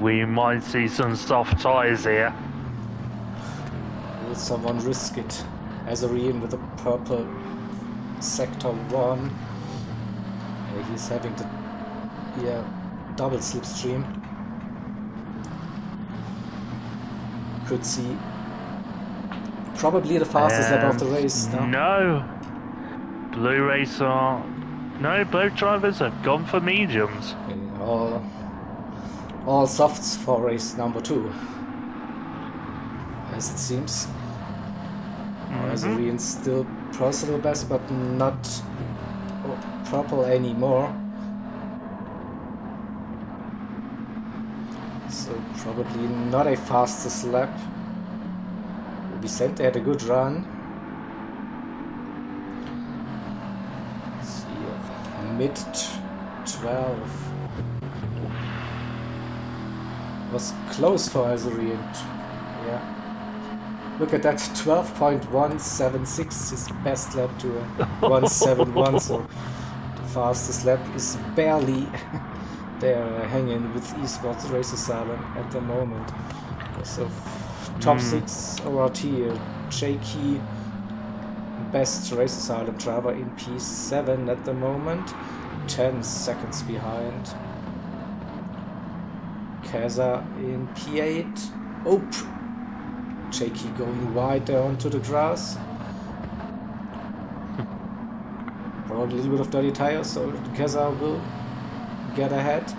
We might see some soft tyres here. Will someone risk it? Azarian with a purple sector 1. He's having the double slipstream. Could see probably the fastest lap of the race. No, Blue Racer. No, both drivers have gone for mediums. All softs for race number 2, as it seems. Azarian still personal best, but not purple anymore. So probably not a fastest lap. Vicente had a good run. Let's see, mid 12. Was close for Azarian. Yeah. Look at that, 12.176, his best lap to a 171, so the fastest lap is barely there, hanging with Esports Race Asylum at the moment. So top 6 ORT, Jakey, best Race Asylum driver in P7 at the moment, 10 seconds behind. Kaza in P8. Oh, Jakey going wide there onto the grass. Probably a little bit of dirty tires, so Kaza will get ahead.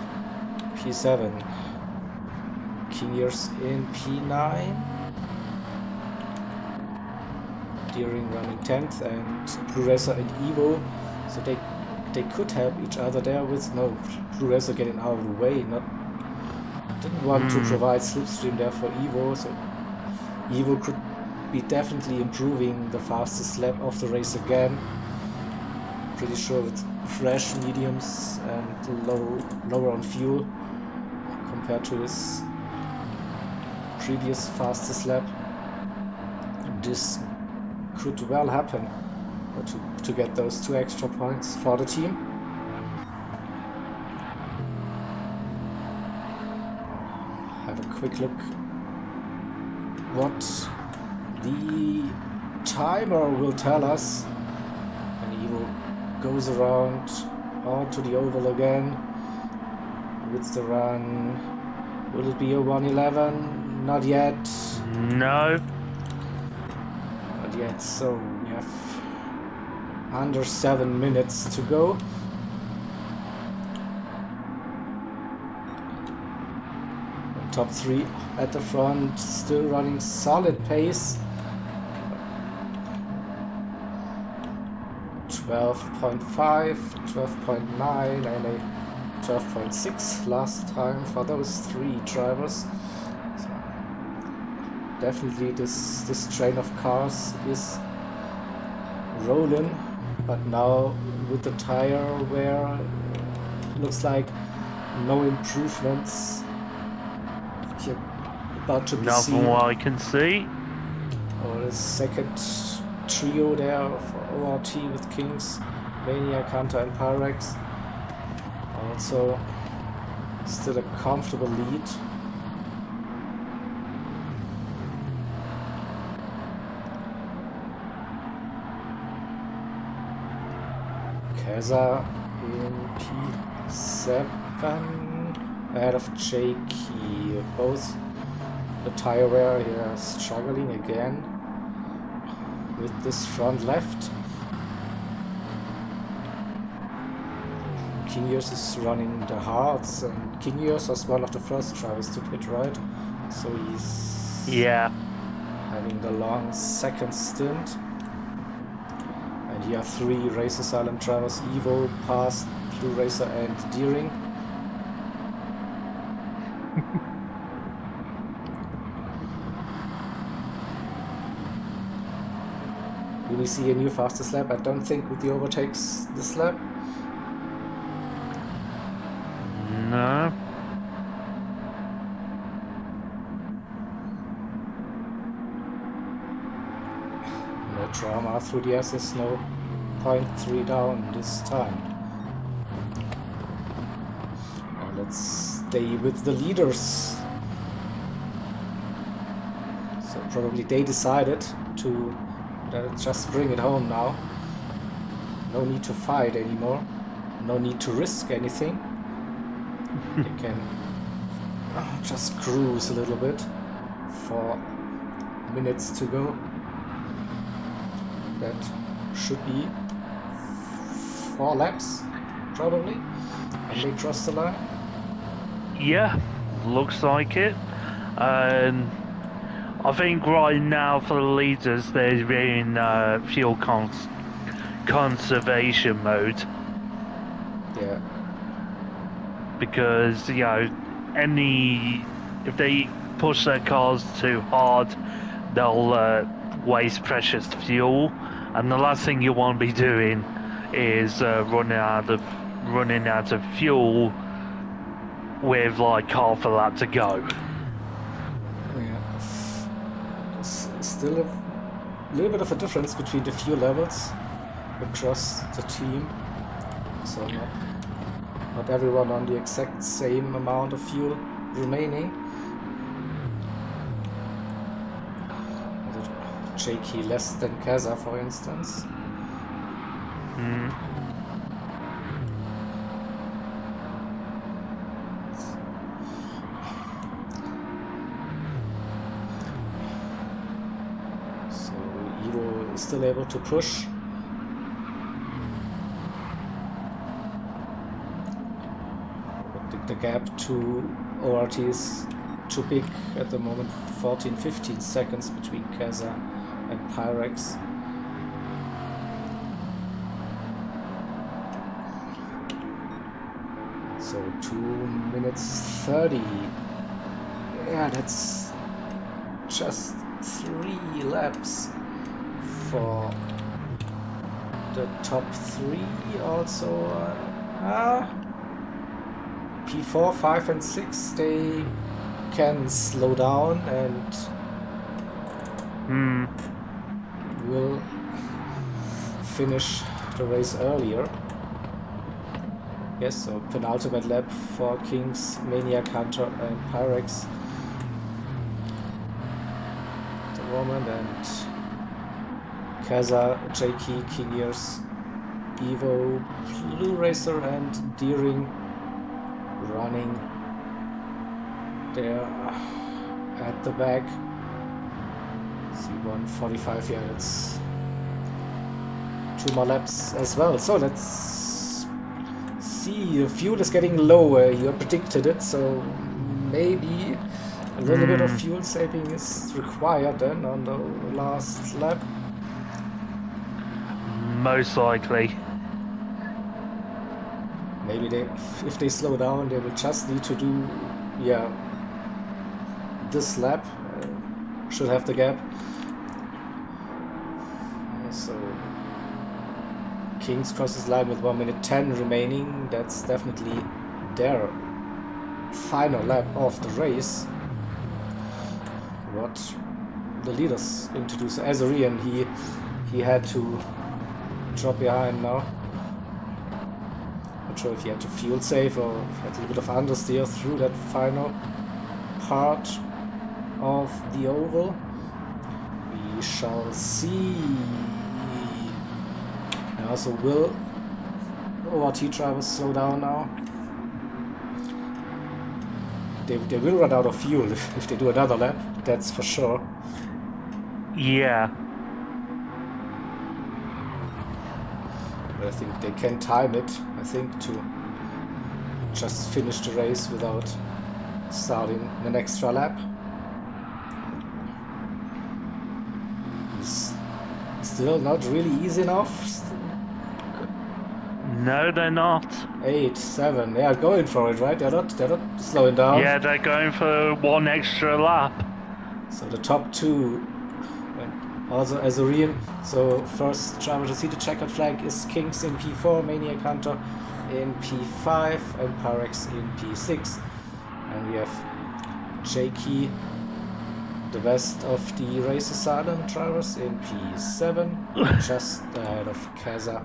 P7. Kingers in P9. Deering running 10th, and Blue Racer and Evo. So they could help each other there with Blue Racer getting out of the way. Didn't want to provide slipstream there for Evo, so Evo could be definitely improving the fastest lap of the race again. Pretty sure with fresh mediums and lower on fuel compared to his previous fastest lap. This could well happen to get those 2 extra points for the team. Have a quick look what the timer will tell us. And Evo goes around onto the oval again with the run. Will it be a 1:11? Not yet. No. Not yet. So we have under 7 minutes to go. Top 3 at the front, still running solid pace. 12.5, 12.9 and a 12.6 last time for those 3 drivers. So definitely this train of cars is rolling, but now with the tire wear, looks like no improvements about to be Not seen. from what I can see. Or the second trio there for ORT with Kings, Mania, Hunter and Pyrex. Also still a comfortable lead. Keza in P7 ahead of Jakey. Both the tire wear here struggling again with this front left. Kingios is running the hards, and Kingios was one of the first drivers to quit, right? So he's having the long second stint. And here are 3 Race Asylum drivers: Evo, Past, Blue Racer and Deering. Will we see a new fastest lap? I don't think with the overtakes this lap. No. No drama through the S's, no 0.3 down this time. Now let's stay with the leaders. So probably they decided to just bring it home now. No need to fight anymore. No need to risk anything. They can just cruise a little bit. 4 minutes to go. That should be 4 laps, probably, and they cross the line. Yeah, looks like it. I think right now for the leaders, they're in fuel conservation mode. Yeah. Because, you know, if they push their cars too hard, they'll waste precious fuel, and the last thing you want to be doing is running out of fuel with like half a lap to go. Yeah. There's still a little bit of a difference between the fuel levels across the team, so not everyone on the exact same amount of fuel remaining. Jakey less than Keza, for instance. So Evo is still able to push. But the gap to ORT is too big at the moment, 14-15 seconds between Keza and Pyrex. So 2 minutes 30. Yeah, that's just 3 laps for the top 3. Also P4, 5 and 6, they can slow down and will finish the race earlier. Yes, so penultimate lap for Kings, Maniac, Hunter and Pyrex at the moment, and Keza, Jakey, Kingios, Evo, Blue Racer and Deering running there at the back. See 145, yeah, that's 2 more laps as well. So let's see. The fuel is getting lower. You predicted it, so maybe a little bit of fuel saving is required then on the last lap. Most likely. Maybe if they slow down, they will just need to do, yeah, this lap. Should have the gap. So Kings crosses line with 1 minute 10 remaining. That's definitely their final lap of the race. What the leaders introduce Azarian, he had to drop behind now. Not sure if he had to fuel save or had a little bit of understeer through that final part of the oval. We shall see. And also, will ORT drivers slow down now? They will run out of fuel if they do another lap, that's for sure. Yeah. But I think they can time it, I think, to just finish the race without starting an extra lap. It's still not really easy enough. No, they're not. 8, 7, they are going for it, right? They're not slowing down. Yeah, they're going for one extra lap. So the top two, and also Azorian. So first driver to see the checkered flag is Kings in P4, Maniac Hunter in P5, and Pyrex in P6. And we have Jakey, the best of the Race Asylum drivers, in P7, just ahead of Kaza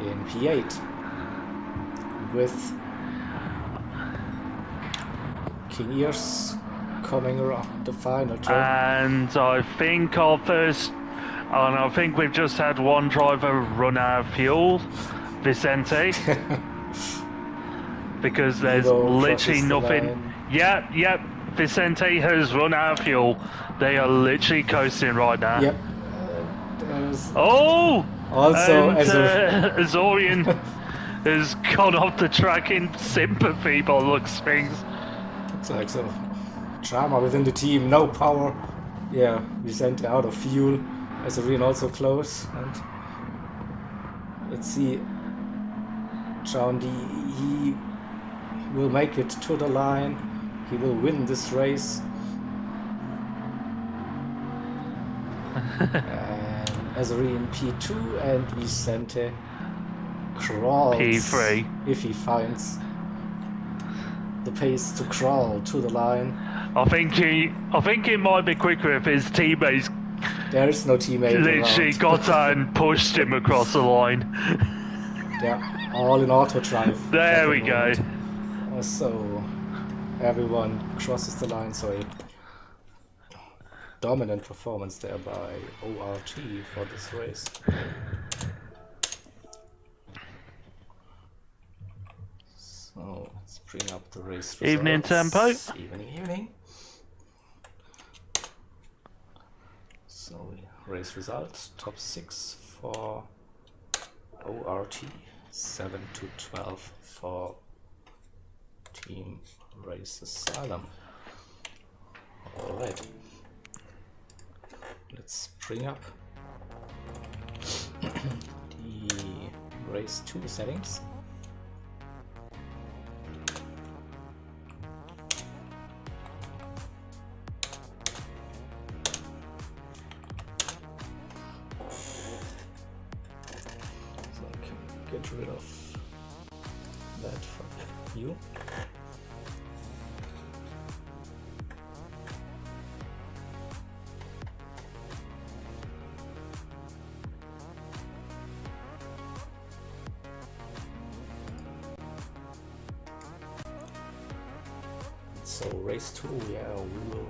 in P8, with King Ears coming around the final turn. And I think we've just had one driver run out of fuel, Vicente, because there's Evo literally crosses the nothing. line. Yep, Vicente has run out of fuel. They are literally coasting right now. Yep. There's Oh! also And Azorian has gone off the track in sympathy by the looks of things. looks like some drama within the team. No power. Yeah, Vicente out of fuel. Azorian also close. And let's see. John D. He will make it to the line. He will win this race. And Azorian P2 and Vicente crawls P3. if he finds the pace to crawl to the line. I think it might be quicker if his teammates There is no teammate literally around. got out and pushed him across the line. Yeah, all in auto drive. There at we the go. moment. So everyone crosses the line. So a dominant performance there by ORT for this race. So let's bring up the race results. Evening tempo. Evening. So race results, top 6 for ORT, 7 to 12 for Team Race Asylum. Alright, let's bring up the race 2 settings. Get rid of that for you. So race 2, yeah, we will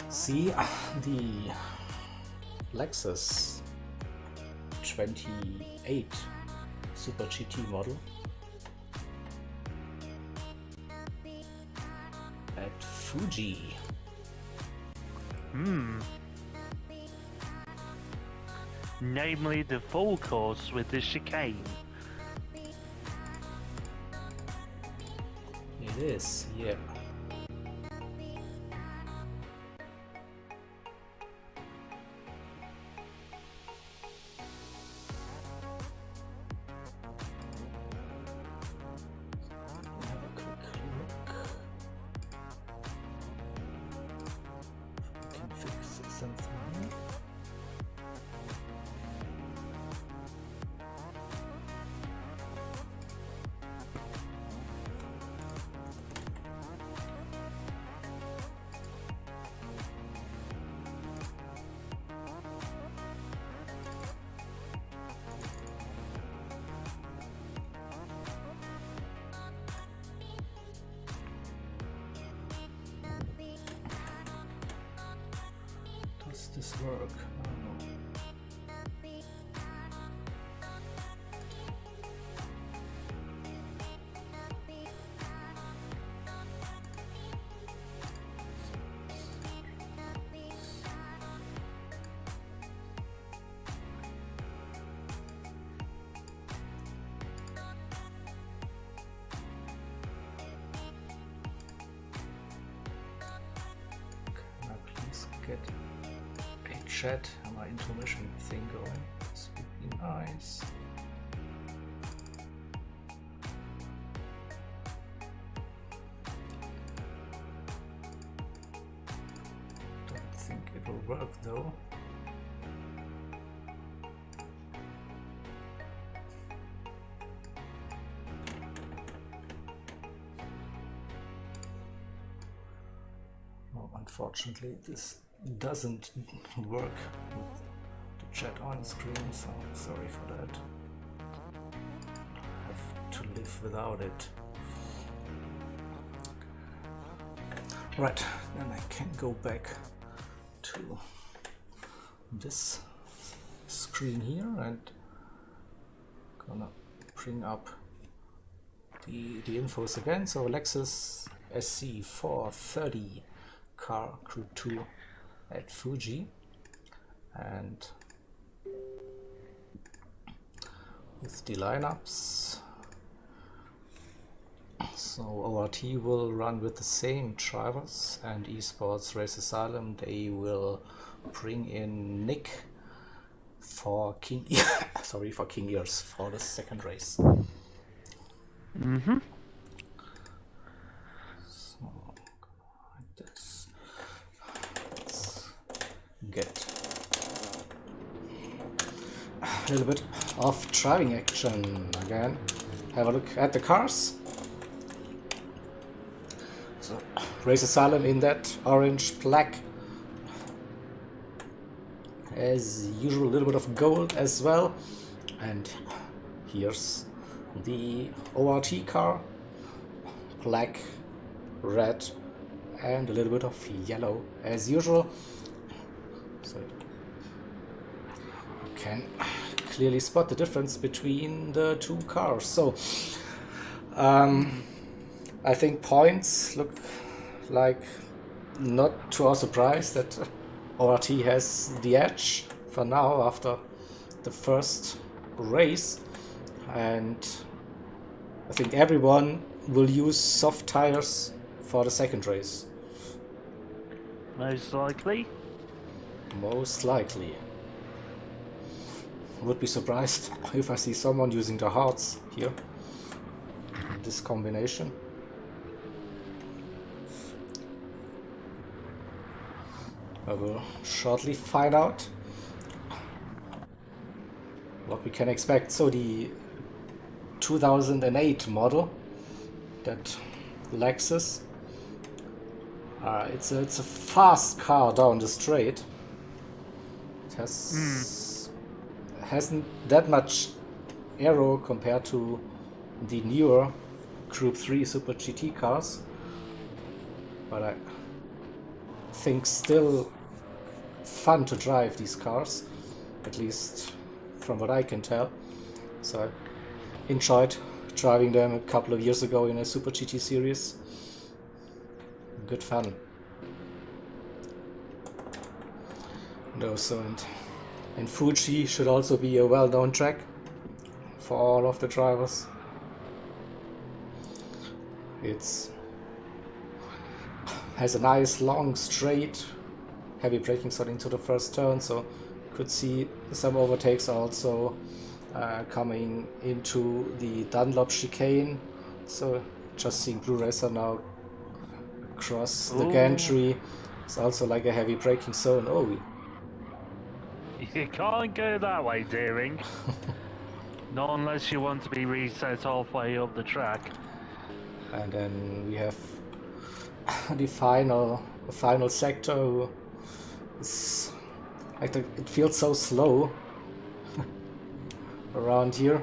see the Lexus 28 Super GT model at Fuji. namely the full course with the chicane. It is, yeah. Have a quick look. If we can fix something. Does this work? No. Can I please get a chat and my intermission thing going? This would be nice. Don't think it will work though. No, unfortunately, this doesn't work with the chat on screen, so sorry for that. I have to live without it. Right, then I can go back to this screen here and gonna bring up the infos again. So Lexus SC430 car Group 2 at Fuji, and with the lineups, so ORT will run with the same drivers, and Esports Race Asylum, they will bring in Nick for King sorry, for King Ears for the second race. Mm-hmm. So like this. Let's get a little bit of driving action again. Have a look at the cars. So, Race Asylum in that orange black. As usual, a little bit of gold as well. And here's the ORT car. Black, red, and a little bit of yellow as usual. So you can clearly spot the difference between the two cars. So I think points look like not to our surprise that ORT has the edge for now after the first race, and I think everyone will use soft tires for the second race. Most likely. Most likely. Would be surprised if I see someone using the hards here. This combination. I will shortly find out what we can expect. So the 2008 model, that Lexus, it's a fast car down the straight. It hasn't that much aero compared to the newer Group 3 Super GT cars, but I think still fun to drive these cars, at least from what I can tell. So I enjoyed driving them a couple of years ago in a Super GT series. Good fun. And also, and And Fuji should also be a well-known track for all of the drivers. It's has a nice long straight heavy braking starting to the first turn, so you could see some overtakes also coming into the Dunlop chicane. So just seeing Blue Racer now cross the gantry. It's also like a heavy braking zone. Oh, You can't go that way, Deering. Not unless you want to be reset halfway up the track. and then we have the final sector. It's like it feels so slow around here.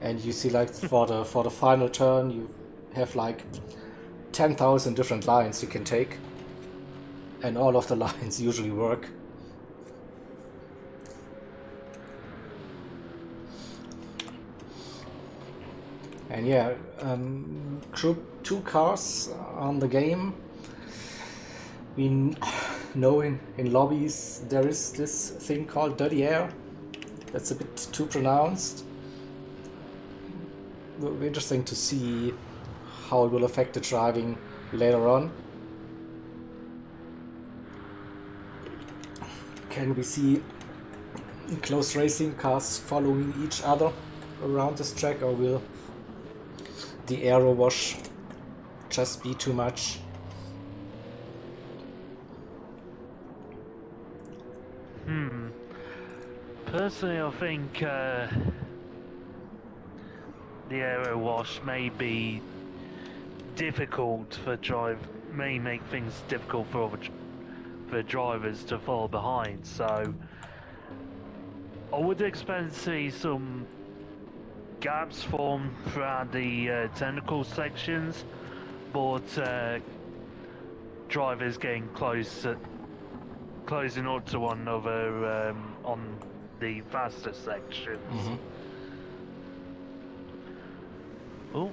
And you see, like, for the final turn, you have like 10,000 different lines you can take, and all of the lines usually work. And yeah, Group 2 cars on the game. We know in lobbies there is this thing called dirty air. That's a bit too pronounced. Will be interesting to see how it will affect the driving later on. Can we see close racing cars following each other around this track, or will the aero wash just be too much? Personally, I think the aero wash may be difficult for may make things difficult for drivers to fall behind. So I would expect to see some gaps form throughout the technical sections, but drivers getting closing up to one another on the faster sections. Oh.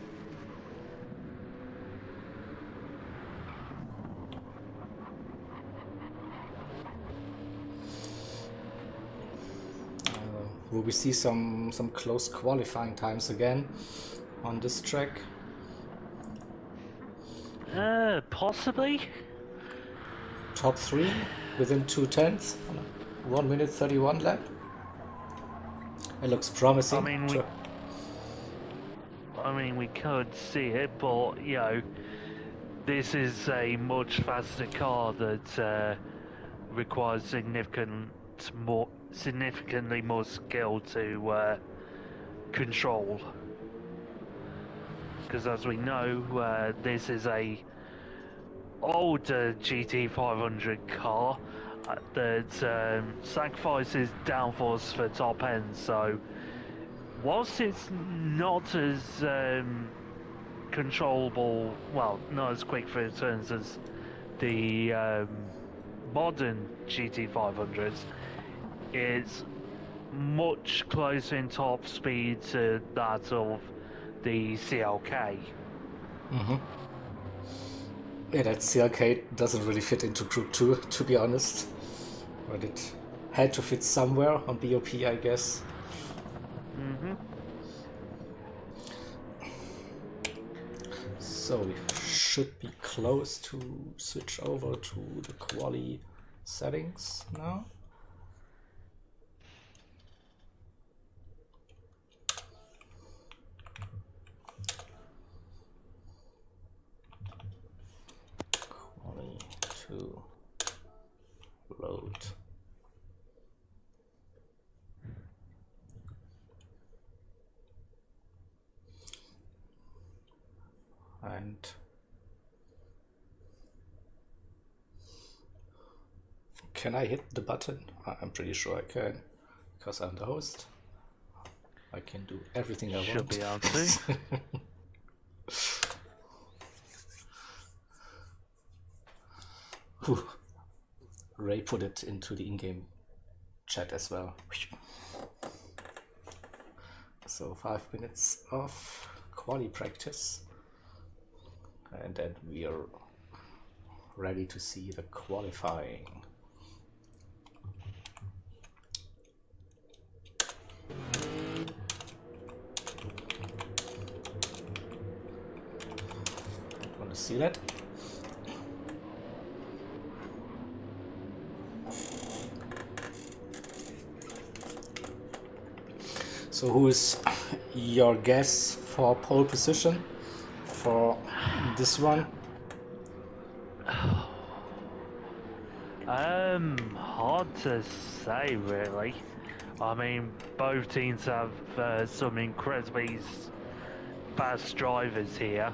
Will we see some close qualifying times again on this track? Possibly. Top 3 within 2/10 on a 1 minute 31 lap. It looks promising. I mean, we could see it, but you know, this is a much faster car that requires significantly more skill to control. Because as we know, this is a older GT500 car that sacrifices downforce for top end. So whilst it's not as controllable, well, not as quick for turns as the modern GT500s, it's much closer in top speed to that of the CLK. Yeah, that CLK doesn't really fit into Group 2, to be honest. But it had to fit somewhere on BOP, I guess. So we should be close to switch over to the quali settings now. Quali to load. And can I hit the button? I'm pretty sure I can, because I'm the host. I can do everything I want. Should be able to. Ray put it into the in-game chat as well. So 5 minutes of quali practice, and then we are ready to see the qualifying See that? So who is your guess for pole position for this one? Hard to say really. I mean, both teams have some incredibly fast drivers here.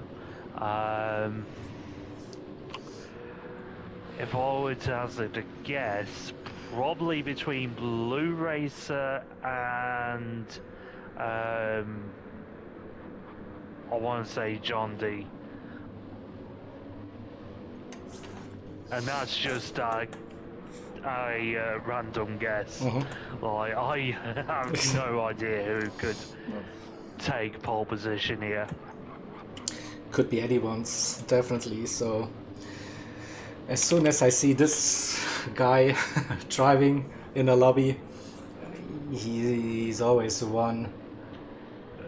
If I were to hazard a guess, probably between Blue Racer and I want to say John D. And that's just a random guess. Like, I have no idea who could take pole position here. Could be anyone's, definitely. So as soon as I see this guy driving in a lobby, he's always the one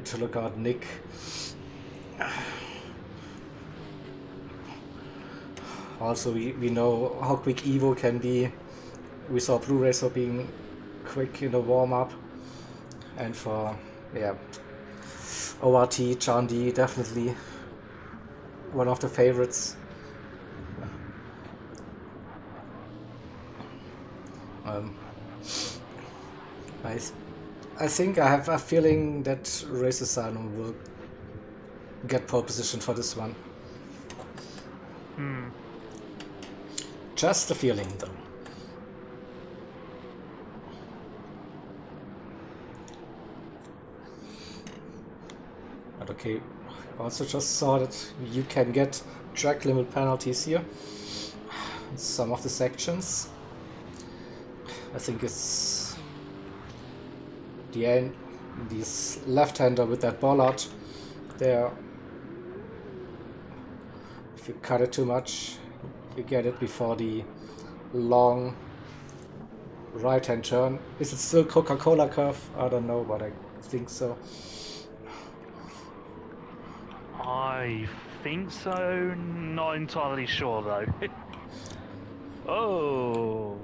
to look out. Nick. Also, we know how quick Evo can be. We saw Blue Racer being quick in the warm-up. And for, yeah, ORT, John D, definitely one of the favorites. I think I have a feeling that Racer Salon will get pole position for this one. Just a feeling, though. But okay, also just saw that you can get track limit penalties here in some of the sections. I think it's the end, this left-hander with that bollard there. If you cut it too much, you get it before the long right-hand turn. Is it still Coca-Cola curve? I don't know, but I think so. I think so, not entirely sure though. Oh,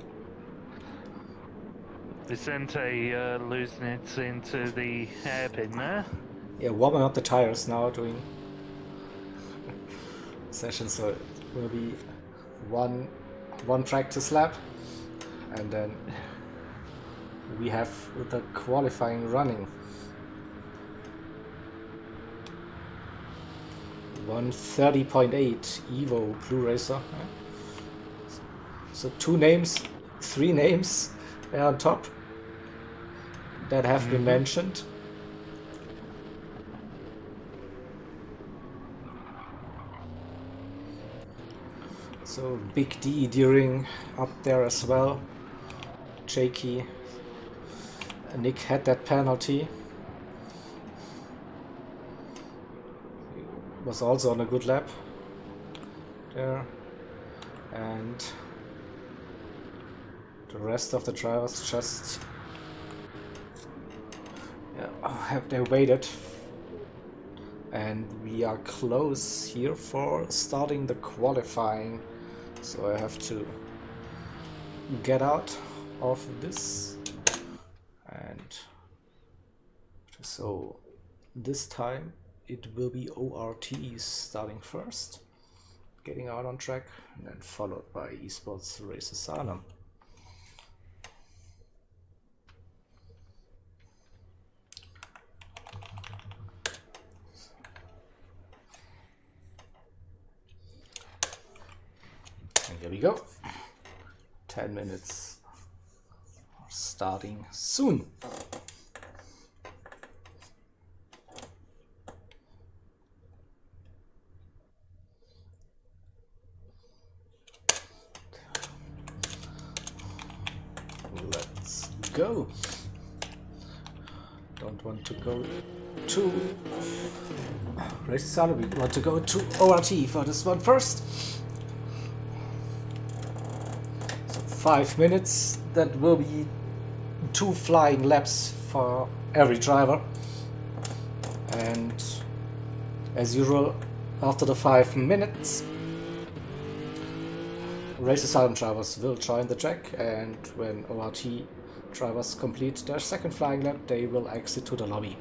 Vicente losing it into the hairpin there. Yeah, warming up the tires now, doing session, so it will be one practice lap, and then we have the qualifying running. 1:30.8 Evo Blue Racer. So three names on top that have been mentioned. So Big D Deering up there as well. Jakey. Nick had that penalty. Was also on a good lap there, and the rest of the drivers just have they waited, and we are close here for starting the qualifying, so I have to get out of this, and so this time it will be ORTs starting first, getting out on track, and then followed by Esports Racer Salem. And here we go. 10 minutes starting soon. Go. Don't want to go to Race Salem. We want to go to ORT for this one first. So 5 minutes. That will be 2 flying laps for every driver. And as usual, After the 5 minutes, race asylum drivers will join the track, and when ORT drivers complete their second flying lap, they will exit to the lobby.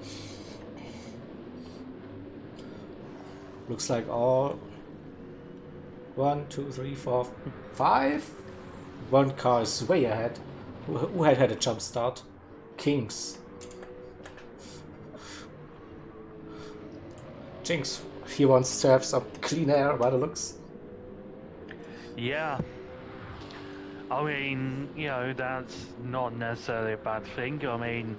Looks like all 1, 2, 3, 4, 5. One car is way ahead. Who had a jump start? Kings. Jinx. He wants to have some clean air by the looks. Yeah. I mean, you know, that's not necessarily a bad thing. I mean,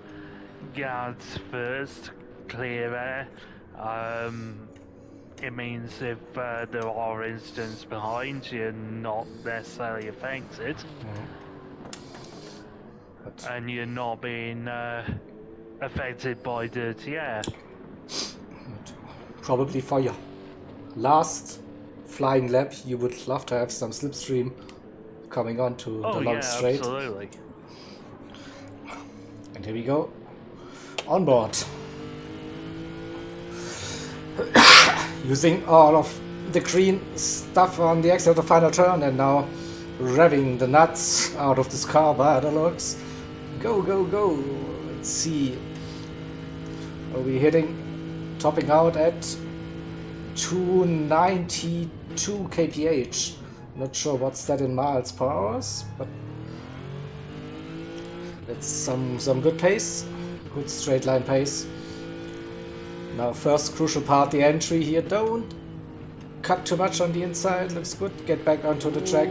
guards first, clear air. It means if there are incidents behind, you're not necessarily affected. And you're not being affected by dirty air. Probably for your last flying lap, you would love to have some slipstream coming on to the long straight. Absolutely. And here we go. On board. Using all of the green stuff on the exit of the final turn, and now revving the nuts out of this car by the looks. Go, go, go. Let's see. Are we hitting, topping out at 292 kph. Not sure what's that in miles per hour, but that's some good pace. Good straight line pace. Now first crucial part, the entry here. Don't cut too much on the inside. Looks good. Get back onto the track.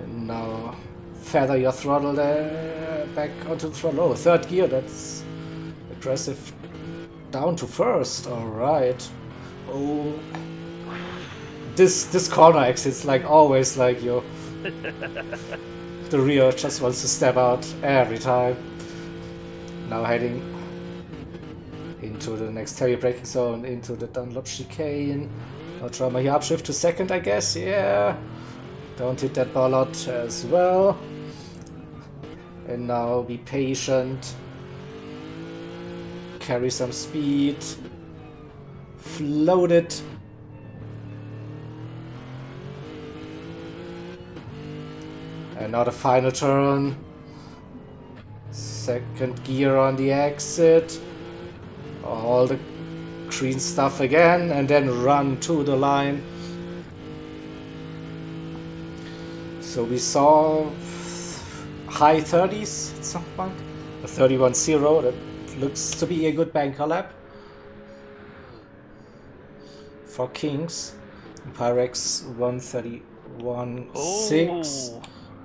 And now feather your throttle there. Back onto the throttle. Oh, third gear. That's aggressive. Down to first. Alright. Oh. This corner exit's like always like the rear just wants to step out every time. Now heading into the next heavy braking zone, into the Dunlop chicane. Now drama here, upshift to second, I guess. Yeah. Don't hit that bollard as well. And now be patient. Carry some speed. Float it. And now the final turn. Second gear on the exit. All the green stuff again, and then run to the line. So we saw high 30s at some point. A 31.0, that looks to be a good banker lap. For Kings, Pyrex 131.6.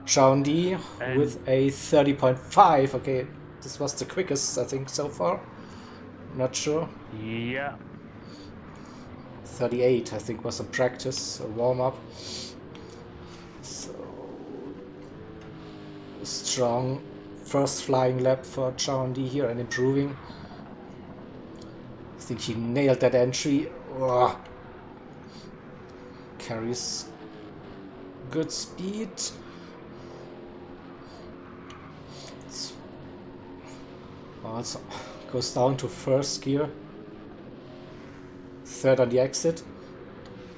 John D with a 30.5. Okay, this was the quickest I think so far. Not sure. Yeah. 38 I think was a practice, a warm-up. So strong first flying lap for John D here and improving. I think he nailed that entry. Ugh. Carries good speed. Also goes down to first gear. Third on the exit.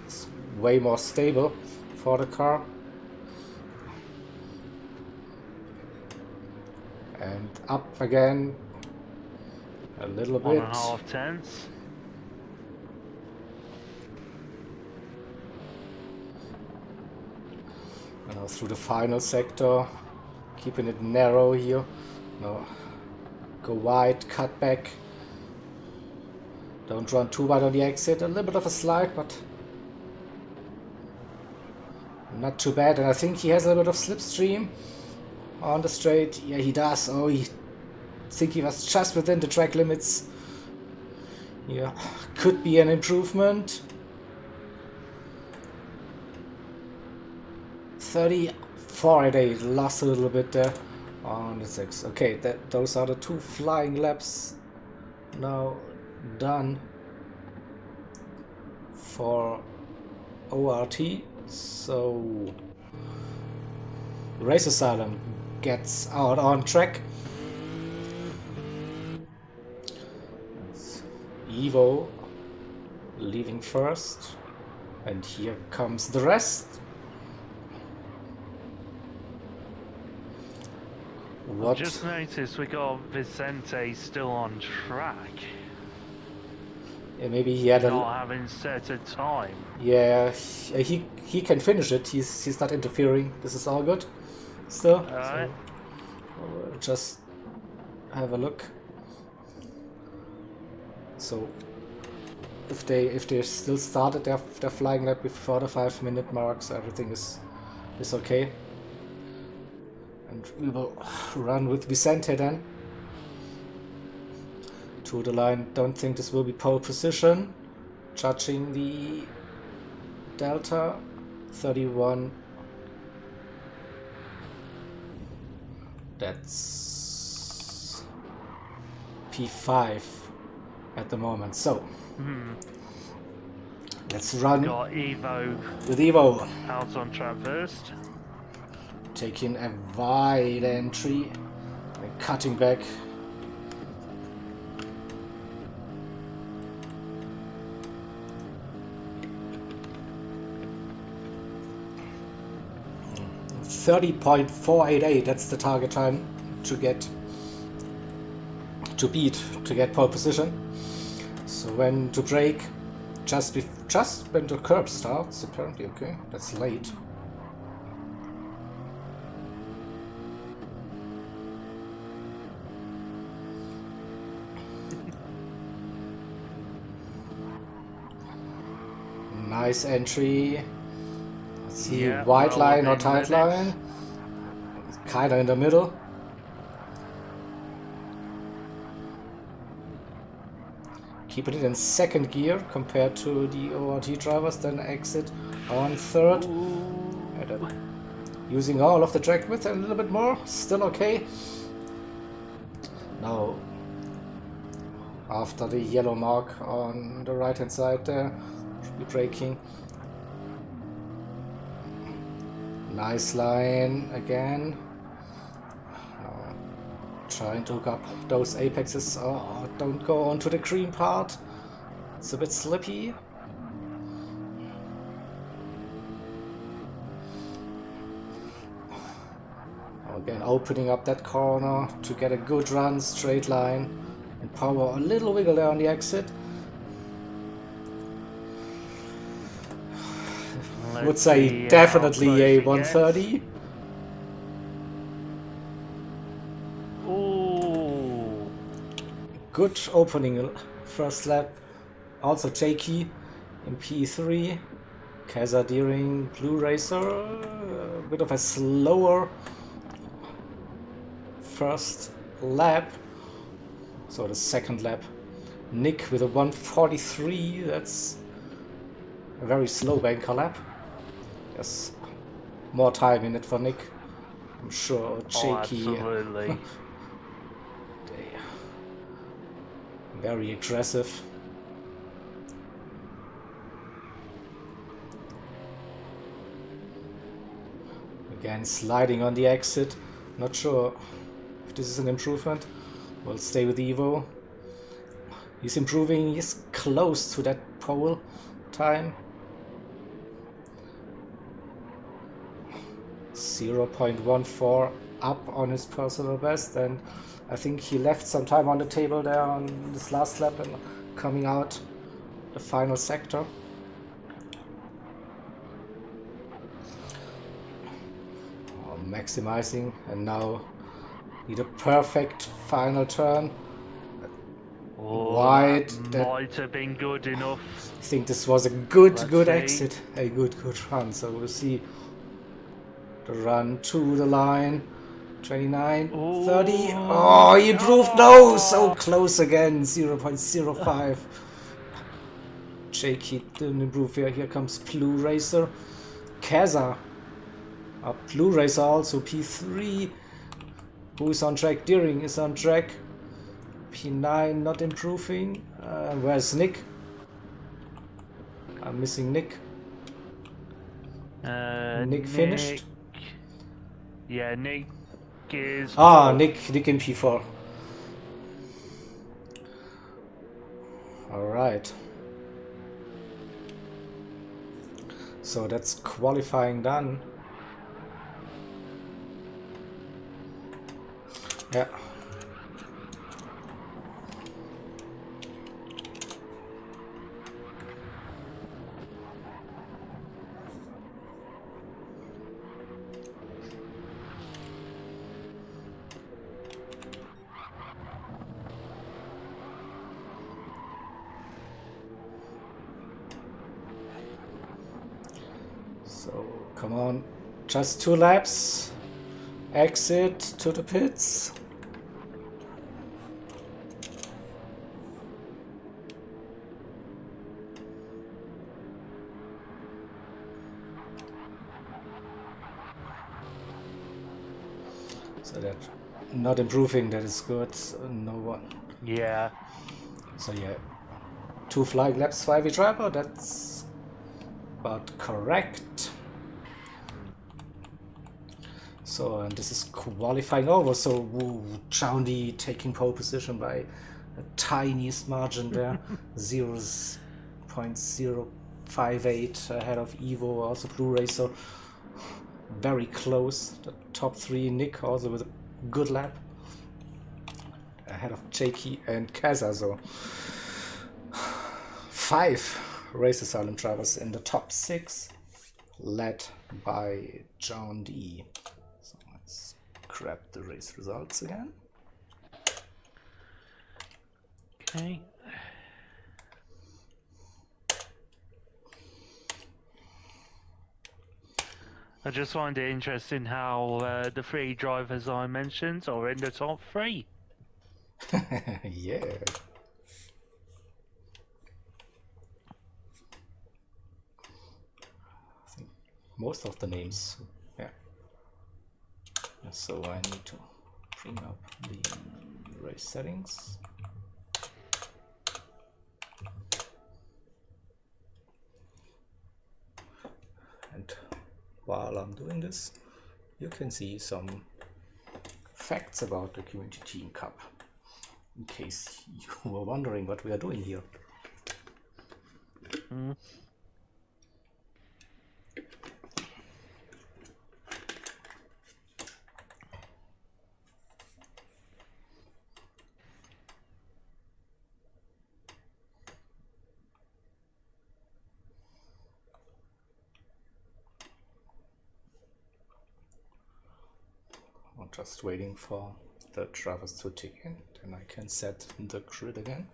It's way more stable for the car. And up again a little bit. 1.5 tenths. And now through the final sector, keeping it narrow here. No. Go wide, cut back. Don't run too wide on the exit. A little bit of a slide, but not too bad. And I think he has a little bit of slipstream on the straight. Yeah, he does. Oh, I think he was just within the track limits. Yeah, could be an improvement. 34 they lost a little bit there. On the 6. Okay, those are the 2 flying laps now done for ORT. So Race Asylum gets out on track. Evo leaving first. And here comes the rest. What? Just noticed we got Vicente still on track. Yeah, maybe he had not having set a time. Yeah, he can finish it. He's not interfering. This is all good. Still. Alright. So, just have a look. So if they still started their flying lap before the 5-minute mark, so everything is okay. And we will run with Vicente then to the line. Don't think this will be pole position. Judging the delta 31. That's P5 at the moment. So let's run. Got Evo with Evo out on track first. Taking a wide entry and cutting back. .488, that's the target time to get pole position. So when to brake, just when the curb starts, apparently. Okay, that's late. Nice entry. Let's see, Yeah, white well line or tight line. Kinda in the middle. Keeping it in second gear compared to the ORT drivers, then exit on third. Using all of the track width a little bit more, still okay. Now, after the yellow mark on the right hand side there, should be braking. Nice line again. Trying to hook up those apexes. Oh, don't go onto the green part. It's a bit slippy. Again, opening up that corner to get a good run, straight line, and power. A little wiggle there on the exit. I would say definitely a 130. Good opening first lap. Also Jakey in P3. Kaiser Deering, Blue Racer. A bit of a slower first lap. So the second lap. Nick with a 143. That's a very slow banker lap. There's more time in it for Nick. I'm sure Jakey. Oh, absolutely. Very aggressive. Again, sliding on the exit. Not sure if this is an improvement. We'll stay with Evo. He's improving. He's close to that pole time. 0.14 up on his personal best, and I think he left some time on the table there on this last lap and coming out the final sector. Oh, maximizing, and now need a perfect final turn. Wide. That might have been good enough. I think this was a good see. exit, a good run. So we'll see the run to the line. 29, 30. Oh, he improved. No, so close again. 0.05. Jakey didn't improve here. Here comes Blue Racer. Kaza. Blue Racer also. P3. Who is on track? Deering is on track. P9 not improving. Where's Nick? I'm missing Nick. Nick finished. Yeah, Nick is. Nick in P4. Alright. So that's qualifying done. Yeah. So come on, just 2 laps. Exit to the pits. So that not improving, that is good. No one. Yeah. So yeah, 2 flying laps, 5 driver, that's about correct. So, and this is qualifying over, so Chaundi taking pole position by a tiniest margin there, 0.058 ahead of Evo, also Blu-ray, so very close. The top 3, Nick also with a good lap, ahead of Jakey and Kaza, so 5 Race Asylum drivers in the top 6, led by John D. So let's grab the race results again. Okay. I just find it interesting how the 3 drivers I mentioned are in the top 3. Yeah. I think most of the names, yeah. So I need to bring up the race settings. And while I'm doing this, you can see some facts about the Community Team Cup, in case you were wondering what we are doing here. Mm. I'm just waiting for the drivers to tick in, then I can set the grid again.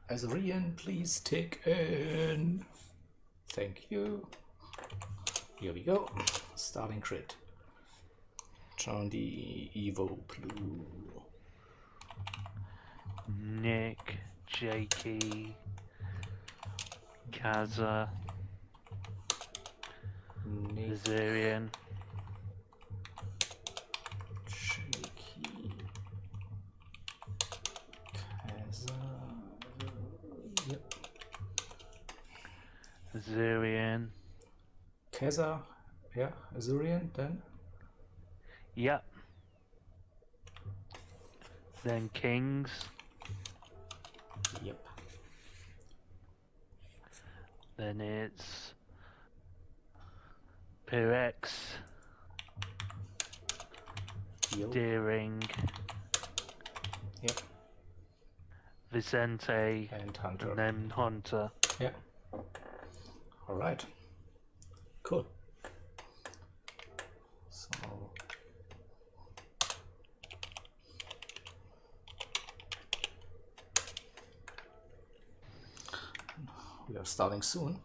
Azarian, please tick in. Thank you. Here we go. Starting grid. John D. Evo Blue. Nick, Jakey, Kaza, Nick, Zurian, Shaky, Kaza. Yep. Zurian. Kaza, yeah, Azurian, then Yep. Then Kings. yep. Then it's Pirex, Yo. Deering, Yep. Vicente, And Hunter. and then Hunter. Yeah. All right. Cool. So we are starting soon.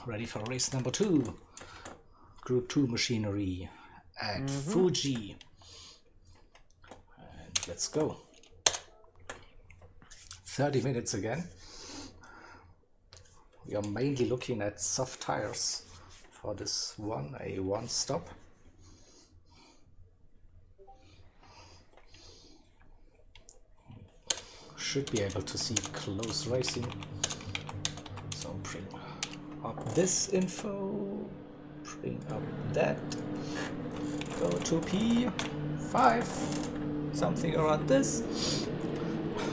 Ready for race number 2. Group 2 machinery at Fuji. let's go. 30 minutes again. We are mainly looking at soft tires for this one stop. Should be able to see close racing. So bring up this info, bring up that, go to P5, something around this.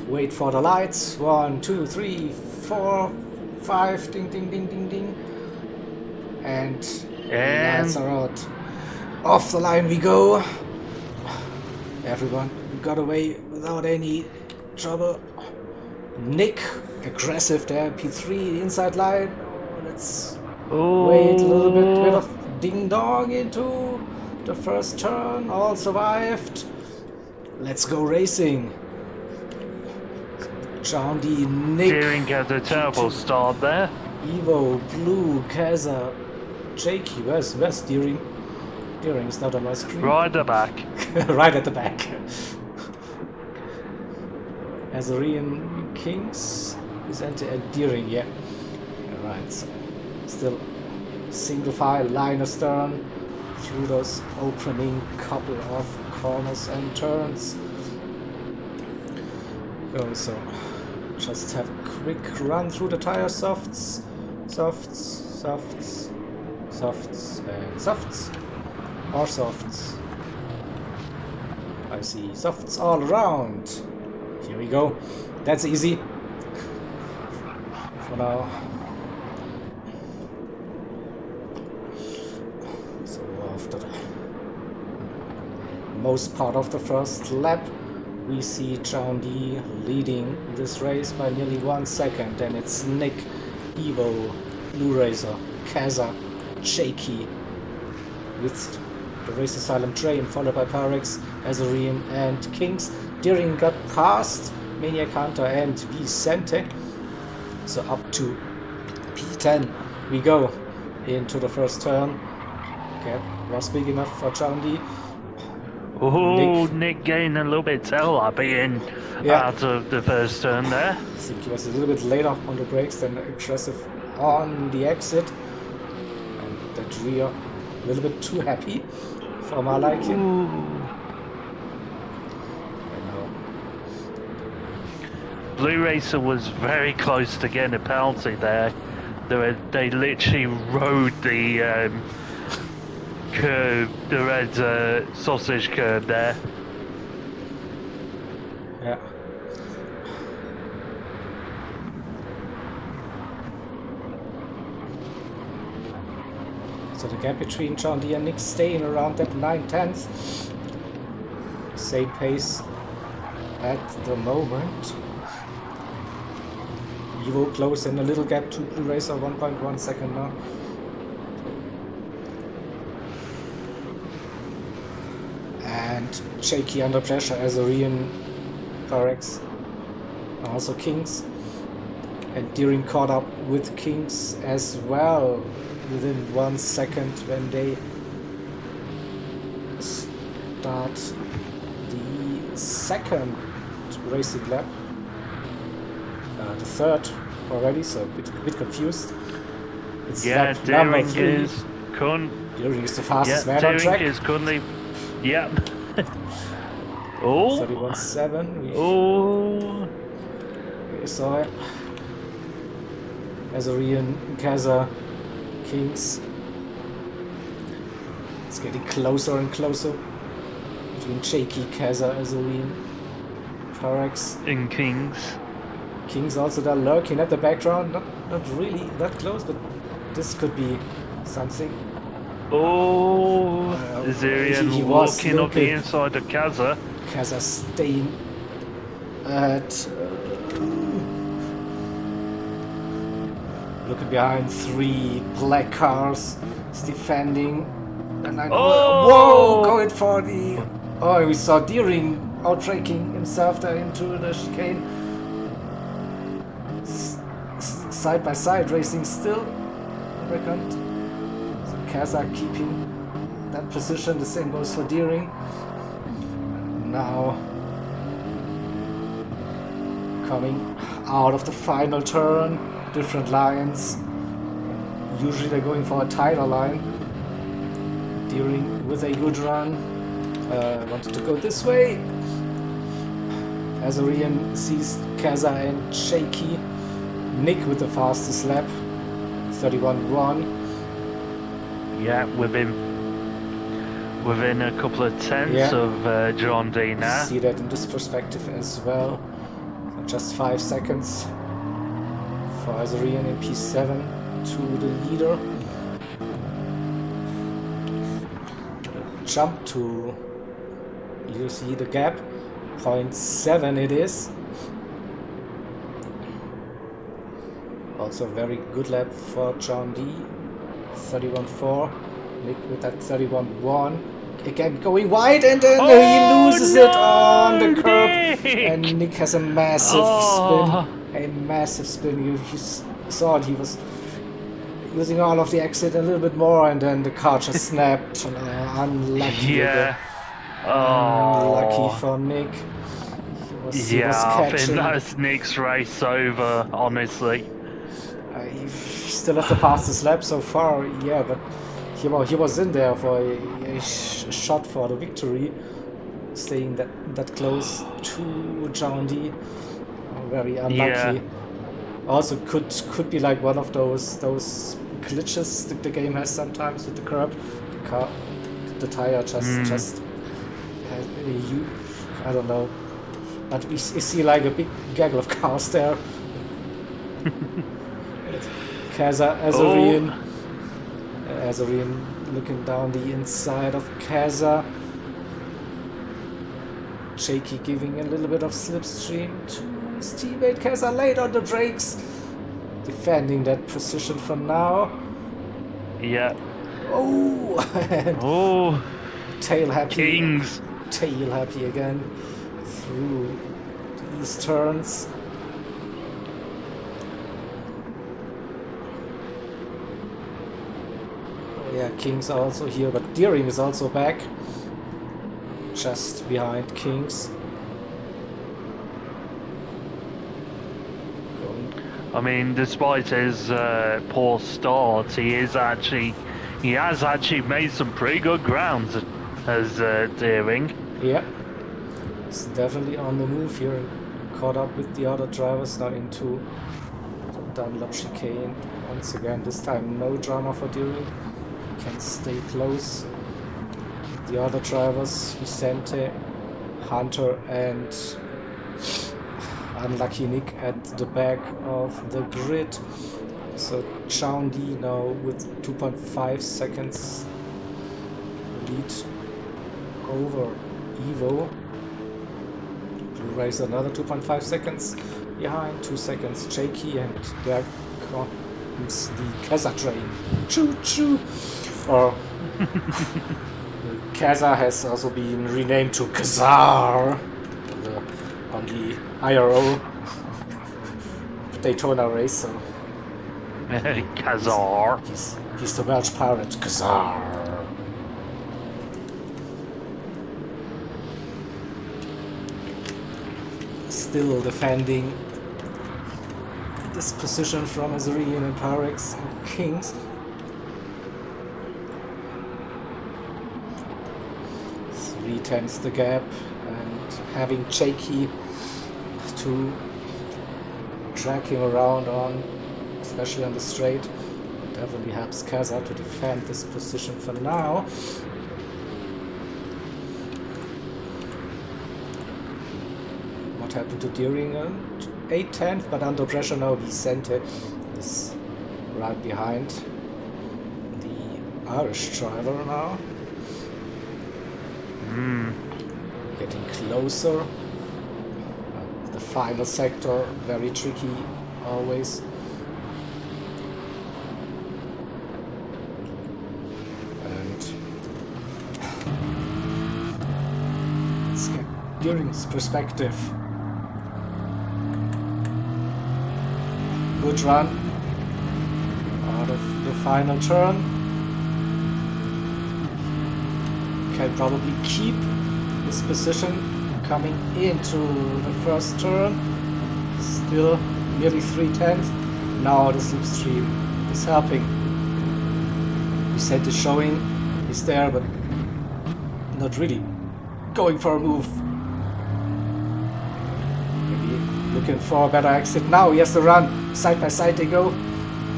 Wait for the lights. 1, 2, 3, 4, 5. Ding, ding, ding, ding, ding. And lights are out. Off the line we go. Everyone got away without any trouble. Nick, aggressive there. P3, inside line. Oh, let's wait a little bit of ding dong into the first turn. All survived. Let's go racing. John D, Nick. Steering had a terrible start there. Evo, Blue, Kaza, Jakey. Where's steering? Steering is not on my screen. Right at the back. Right at the back. Azarian Kings is anti-adhering, yeah. Right, so still single file line astern through those opening couple of corners and turns. Oh, so just have a quick run through the tire softs, softs, softs, softs, and softs. More softs. I see softs all around. Here we go. That's easy. For now. So after the most part of the first lap, we see John D leading this race by nearly 1 second. Then it's Nick, Evo, Blue Racer, Kaza, Jakey with the Race Asylum train, followed by Parex, Azarian and Kings. Deering got past Maniac Hunter and Vicente. So up to P10 we go into the first turn. Gap was big enough for John D. Oh, Nick gained a little bit tail lapping out of the first turn there. I think he was a little bit later on the brakes than aggressive on the exit. And that rear a little bit too happy for my liking. Blue Racer was very close to getting a penalty there. They literally rode the curb, the red sausage curb there. Yeah. So the gap between John D and Nick staying around that 9/10. Same pace at the moment. Evo close and a little gap to Blue Racer, 1.1 second now. And Jakey under pressure, Azarian, Parex, also Kings. And Deering caught up with Kings as well within 1 second when they start the second racing lap. The third already, so a bit confused. It's lap number 3. Deering is the fastest man on track. Is currently, yep. Oh. 31.7. Oh. We saw it. Azarian, Kaza, Kings. It's getting closer and closer between Jakey, Kaza, Azarian, Parex, and Kings. Kings also there lurking at the background, not really that close, but this could be something. Oh, Azarian walking up the inside of Kaza. Kaza staying at looking behind 3 black cars, is defending. And whoa, going for the. Oh, we saw Deering outraking himself there into the chicane. Side by side racing still. Record. So Kaza keeping 'em. that position. The same goes for Deering. Now coming out of the final turn, different lines. Usually they're going for a tighter line. Deering with a good run. Wanted to go this way. Azorian sees Kaza and Shaky. Nick with the fastest lap. 31-1. Yeah, within a couple of tenths of John D now. See that in this perspective as well. Just 5 seconds for Azorian in P7 to the leader. Jump to, you see the gap, 0.7 it is. Also very good lap for John D, 31.4. Nick with that 31.1. Again going wide, and then he loses it on the curb. Nick! And Nick has a massive spin. A massive spin. You saw it, he was using all of the exit a little bit more, and then the car just snapped. Unlucky. Yeah. Unlucky for Nick. He was I think catching. that's Nick's race over, honestly. He still has the fastest lap so far, yeah, but he was in there for a shot for the victory, staying that close to John D. Very unlucky. Yeah. Also could be like one of those glitches that the game has sometimes with the curb. The tire just I don't know. But we see like a big gaggle of cars there. Kaza, Azorian. Azorian looking down the inside of Kaza. Shaky giving a little bit of slipstream to his teammate. Kaza late on the brakes. Defending that position for now. Yeah. Oh! And Oh, tail happy. Kings. Tail happy again through these turns. Oh yeah, Kings are also here, but Deering is also back. Just behind Kings. I mean, despite his poor start, he has actually made some pretty good ground as Deering. Yeah, he's definitely on the move here and caught up with the other drivers now into Dunlop chicane. Once again, this time no drama for Deering. He can stay close. The other drivers, Vicente, Hunter, and unlucky Nick at the back of the grid. So John D now with 2.5 seconds lead over Evo. Blue Racer another 2.5 seconds behind, 2 seconds Jakey, and there comes the Kaza train. Choo choo! Or Kaza has also been renamed to Kazar on the IRO Daytona race, so Kazar. he's the Welsh pirate, Kazar. Still defending this position from Azorian and Pyrex and Kings. Three-tenths the gap, and having Jakey to drag him around on, especially on the straight, definitely helps Kaza to defend this position for now. What happened to Deering? 8/10, but under pressure now. Vicente is right behind the Irish driver now. Getting closer. The final sector, very tricky always. And let's get Deering's perspective. Good run out of the final turn. Can probably keep his position coming into the first turn. Still nearly 3/10. Now the slipstream is helping. Vicente is showing he's there, but not really going for a move. Maybe looking for a better exit. Now he has to run. Side by side they go.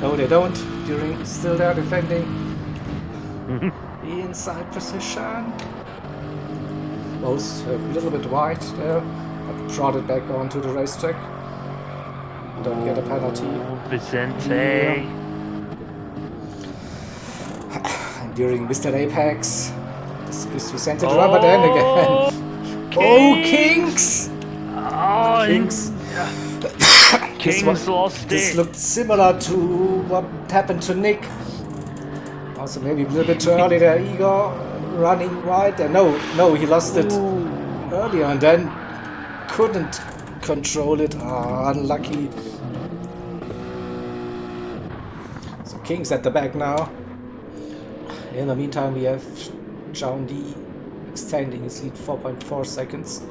No, they don't. During still there defending. Inside position. Both a little bit wide there, but brought it back onto the racetrack. Don't get a penalty. Vicente. Yeah. And during Mr. Apex, this gives Vicente the run, but then again. Oh, Kings! Oh, Kings. Kings lost This it. looked similar to what happened to Nick. Also maybe a little bit too early there. Igor running wide. No, he lost it earlier and then couldn't control it. Unlucky. So King's at the back now. In the meantime, we have John D extending his lead 4.4 seconds.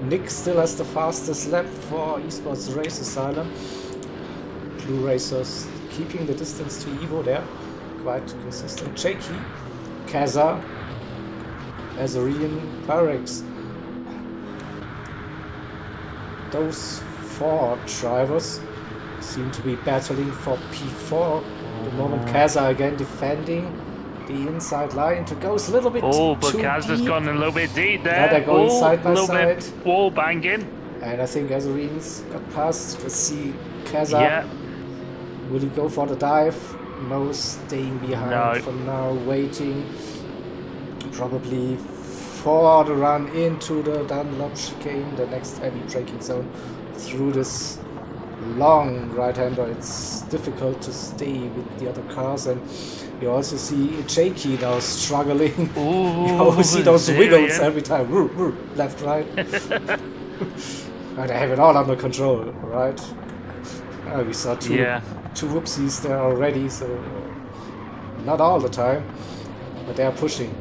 Nick still has the fastest lap for Esports Race Asylum. Blue Racers keeping the distance to Evo there. Quite consistent. Jakey, Kaza, Azarian, Pyrex. Those four drivers seem to be battling for P4. At the moment, Kaza again defending the inside line. To goes a little bit Oh, but too Kaz deep. gone a little bit deep there. Now they're going side by little side. bit wall banging. And I think Azarian's got past. Let's see, Kaza. Yeah. Will he go for the dive? No, staying behind No. for now, waiting. Probably for the run into the Dunlop chicane, the next heavy braking zone. Through this long right-hander, it's difficult to stay with the other cars, and you also see Jakey now struggling. Ooh, You always see those Azarian. wiggles every time. Woo, woo, left, right. But they have it all under control, right? We saw two whoopsies there already, so not all the time, but they are pushing,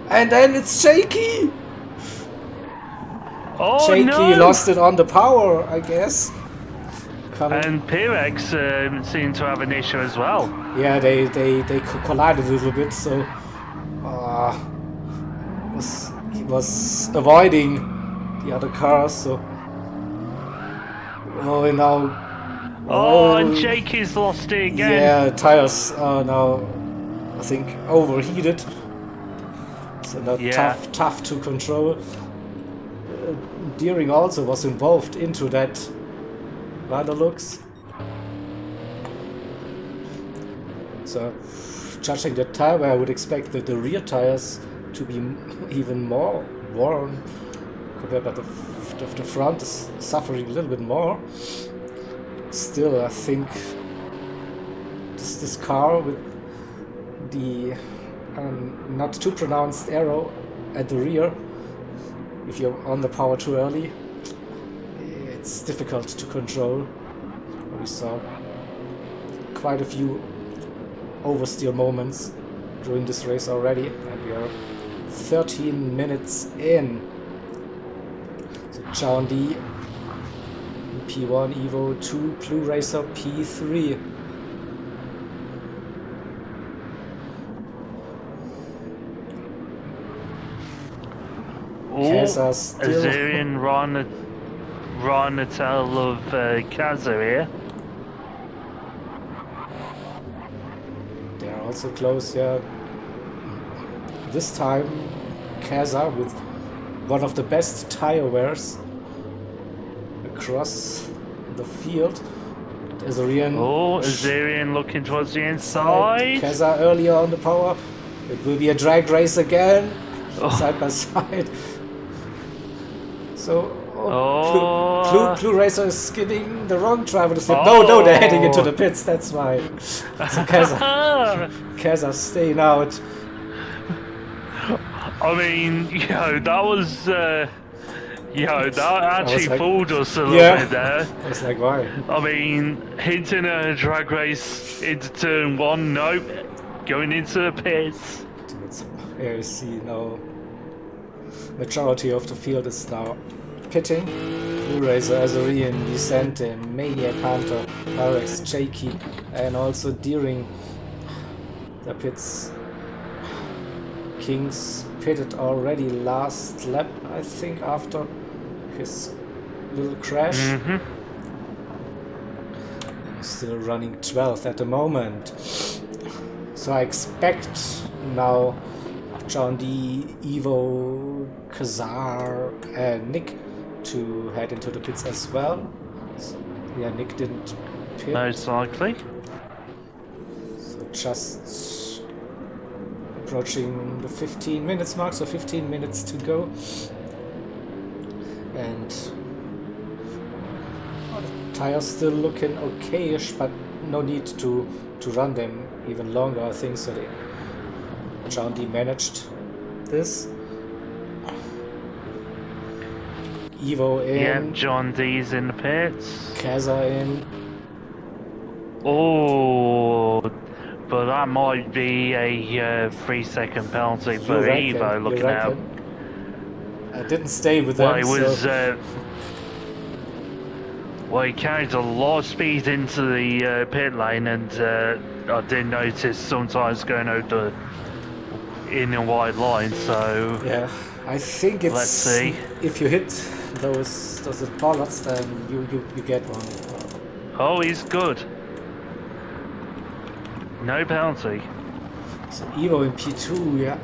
and then it's Jakey. Oh, Jakey no. lost it on the power, I guess. And Pyrex seemed to have an issue as well. Yeah, they collided a little bit, so he was avoiding the other cars. So and now. Oh, and Jakey's lost it again. Yeah, tires are now, I think, overheated. So now tough to control. Deering also was involved into that, by the looks. So, judging the tire wear, I would expect that the rear tires to be even more worn compared to the front is suffering a little bit more. Still, I think this car with the not too pronounced arrow at the rear, if you're on the power too early, it's difficult to control. We saw quite a few oversteer moments during this race already, and we are 13 minutes in. So John D P1 Evo 2, Blue Racer P3. Kaza still. Azarian Ron a tell of Kaza here. They're also close, yeah. This time, Kaza with one of the best tire wears across the field. Azarian. Oh, Azarian looking towards the inside. Kaza earlier on the power. It will be a drag race again, side by side. So, Blue Racer is giving the wrong driver the slip. No, they're heading into the pits. That's why. So Kaza staying out. I mean, that was. That actually like, fooled us a little bit there. I was like, why? I mean, hitting a drag race into turn one, nope. Going into the pits. Here you see now majority of the field is now pitting. Blue Racer, Azorian, Vicente, Maniac Hunter, Pyrex, Jakey, and also during the pits, Kings pitted already last lap, I think, after his little crash. Still running 12th at the moment. So I expect now John D, Evo, Kazar, and Nick to head into the pits as well. So, yeah, Nick didn't pit. Most likely. So just approaching the 15 minutes mark, so 15 minutes to go. And tires still looking okay-ish, but no need to run them even longer, I think. So John D managed this. Evo in. Yeah, John D's in the pits. Kaza in. Oh, but that might be a 3-second penalty for Evo looking out. I didn't stay with Well, them. it was. So. Well, he carried a lot of speed into the pit lane, and I did notice sometimes going over the in and wide line. So yeah, I think it's. Let's see. If you hit those bollards, then you get one. Oh, he's good. No penalty. So Evo in P2, yeah,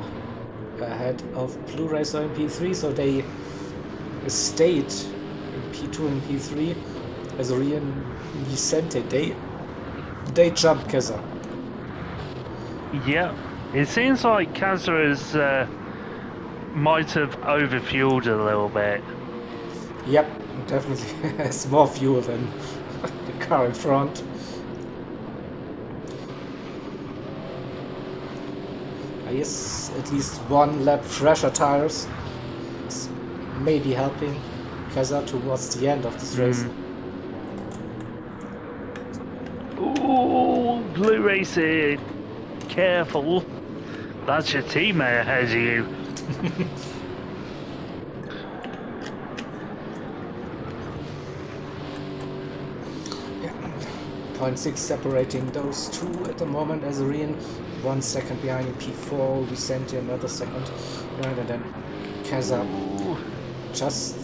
ahead of Blue Racer in P3. So they stayed in P2 and P3. Azorian, Vicente, they jumped Kaza. Yeah, it seems like Kaza might have overfueled a little bit. Yep, definitely has more fuel than the car in front. I guess at least one lap fresher tires is maybe helping Kaza towards the end of this race. Ooh, Blue Racer, careful. That's your teammate ahead of you. Yeah. 0.6 separating those two at the moment. Azorian 1 second behind in P4, Vicente another second behind, and then Kaza just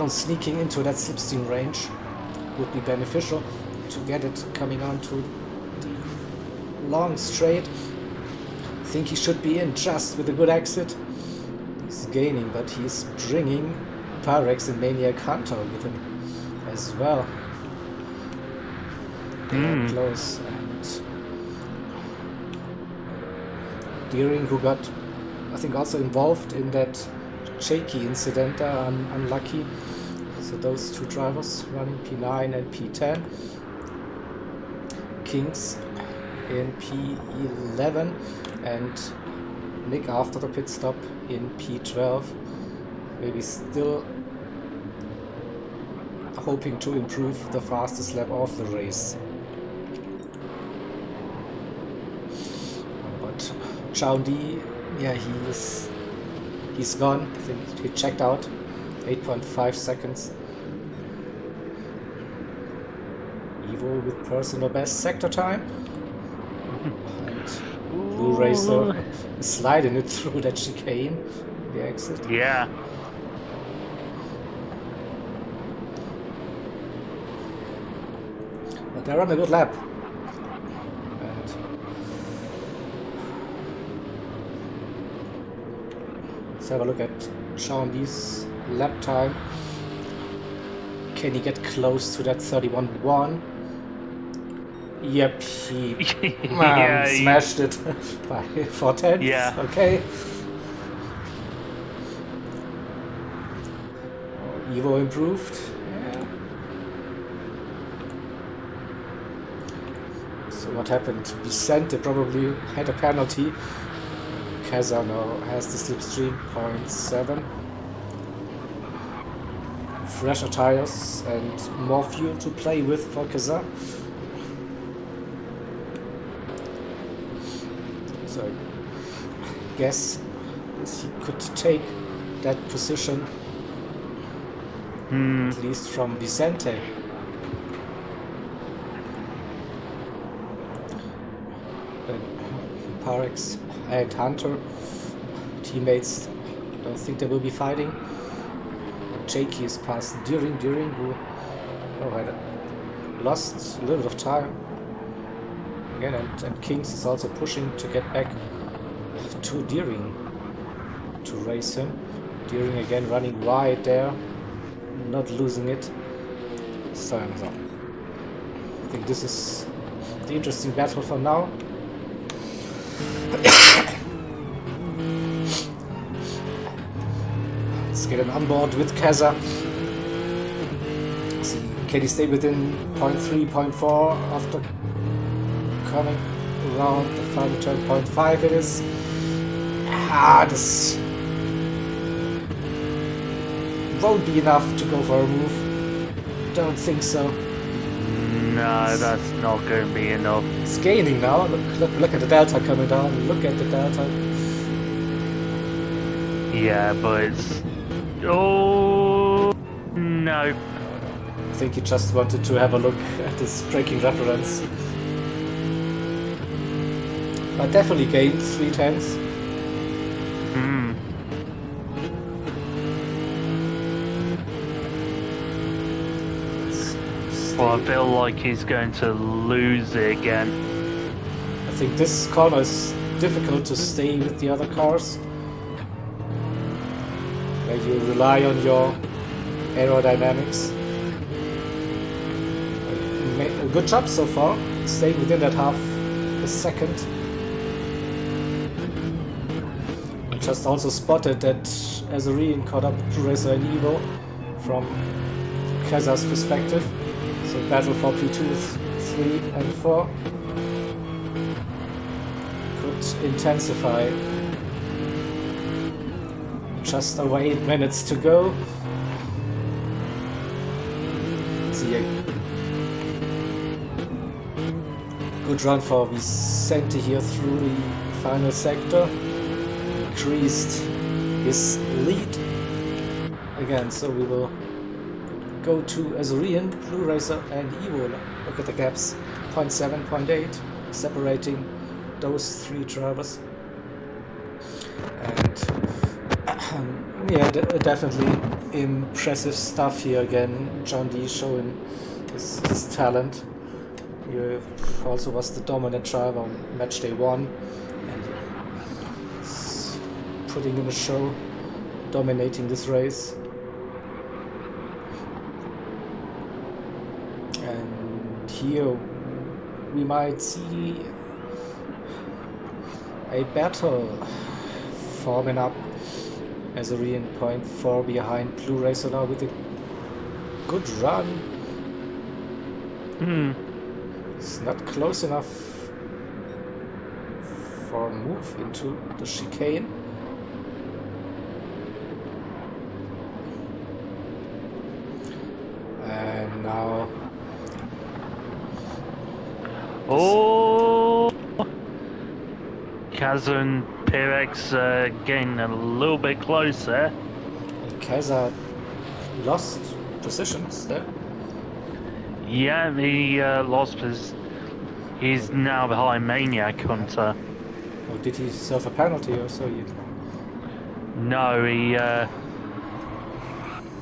sneaking into that slipstream range would be beneficial to get it coming on to the long straight. I think he should be in just with a good exit. He's gaining, but he's bringing Pyrex and Maniac Hunter with him as well. They are close, and Deering, who got, I think, also involved in that shaky incident, unlucky. So those two drivers running P9 and P10. Kings in P11 and Nick after the pit stop in P12. Maybe still hoping to improve the fastest lap of the race. But Chaundi, yeah, he's gone. I think he checked out. 8.5 seconds. Evo with personal best sector time. And Blue Racer sliding it through that chicane. The exit. Yeah. But they're on a good lap. And let's have a look at Chaundi's lap time. Can he get close to that 31.1? Yep, he smashed it by 4/10. Yeah. Okay. Evo improved. Yeah. So what happened? Vicente probably had a penalty. Kaza now has the slipstream 0.7. Fresher tires and more fuel to play with for Kaza. So I guess He could take that position, at least from Vicente. Parex and Hunter, teammates, don't think they will be fighting. Jakey is past Deering, who had lost a little bit of time. Again, and Kings is also pushing to get back to Deering to race him. Deering again running wide there, not losing it. So I think this is the interesting battle for now. Let's get him on board with Kaza. See, can he stay within 0.3, 0.4 after coming around the final turn? 0.5 it is. This won't be enough to go for a move. Don't think so. No, that's not going to be enough. It's gaining now. Look at the delta coming down. Look at the delta. Yeah, but it's... Oh, no. I think he just wanted to have a look at this braking reference. But definitely gained 3/10. Well, I feel like he's going to lose it again. I think this corner is difficult to stay with the other cars, where you rely on your aerodynamics. A good job so far, staying within that half a second. I just also spotted that Azarian caught up with Racer and Evo from Kaza's perspective. So battle for P2, 3 and 4 could intensify. Just over 8 minutes to go. See a good run for Vicente here through the final sector. Increased his lead again, so we will go to Azurian, Blue Racer and Evo. Look at the gaps, 0.7, 0.8, separating those three drivers. And yeah, definitely impressive stuff here again. John D showing his talent. He also was the dominant driver on match day 1 and putting in a show, dominating this race. And here we might see a battle forming up. Azurian 0.4 behind Blue Racer now with a good run. It's not close enough for a move into the chicane. And now... Oh! Kaza and Pirex getting a little bit closer. Kaza lost positions there. Yeah, he lost his... He's now behind Maniac Hunter. Or did he serve a penalty or so? No, he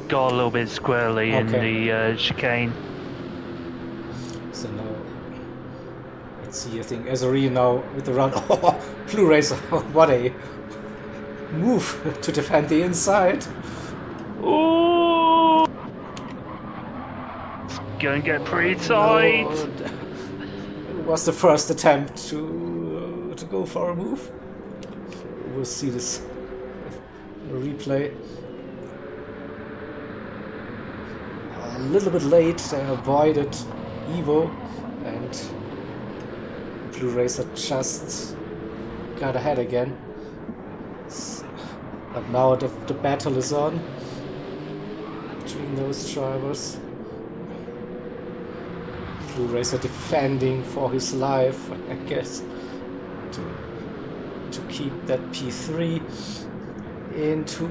got a little bit squirrely in the chicane. So now, let's see, I think Azuri now with the run. Oh, Blue Racer, what a move to defend the inside. Ooh! It's gonna get pretty tight. No, it was the first attempt to go for a move. We'll see this replay. A little bit late, they avoided Evo, and Blue Racer just got ahead again. But now the battle is on between those drivers. Blue Racer defending for his life, I guess, to keep that P3. into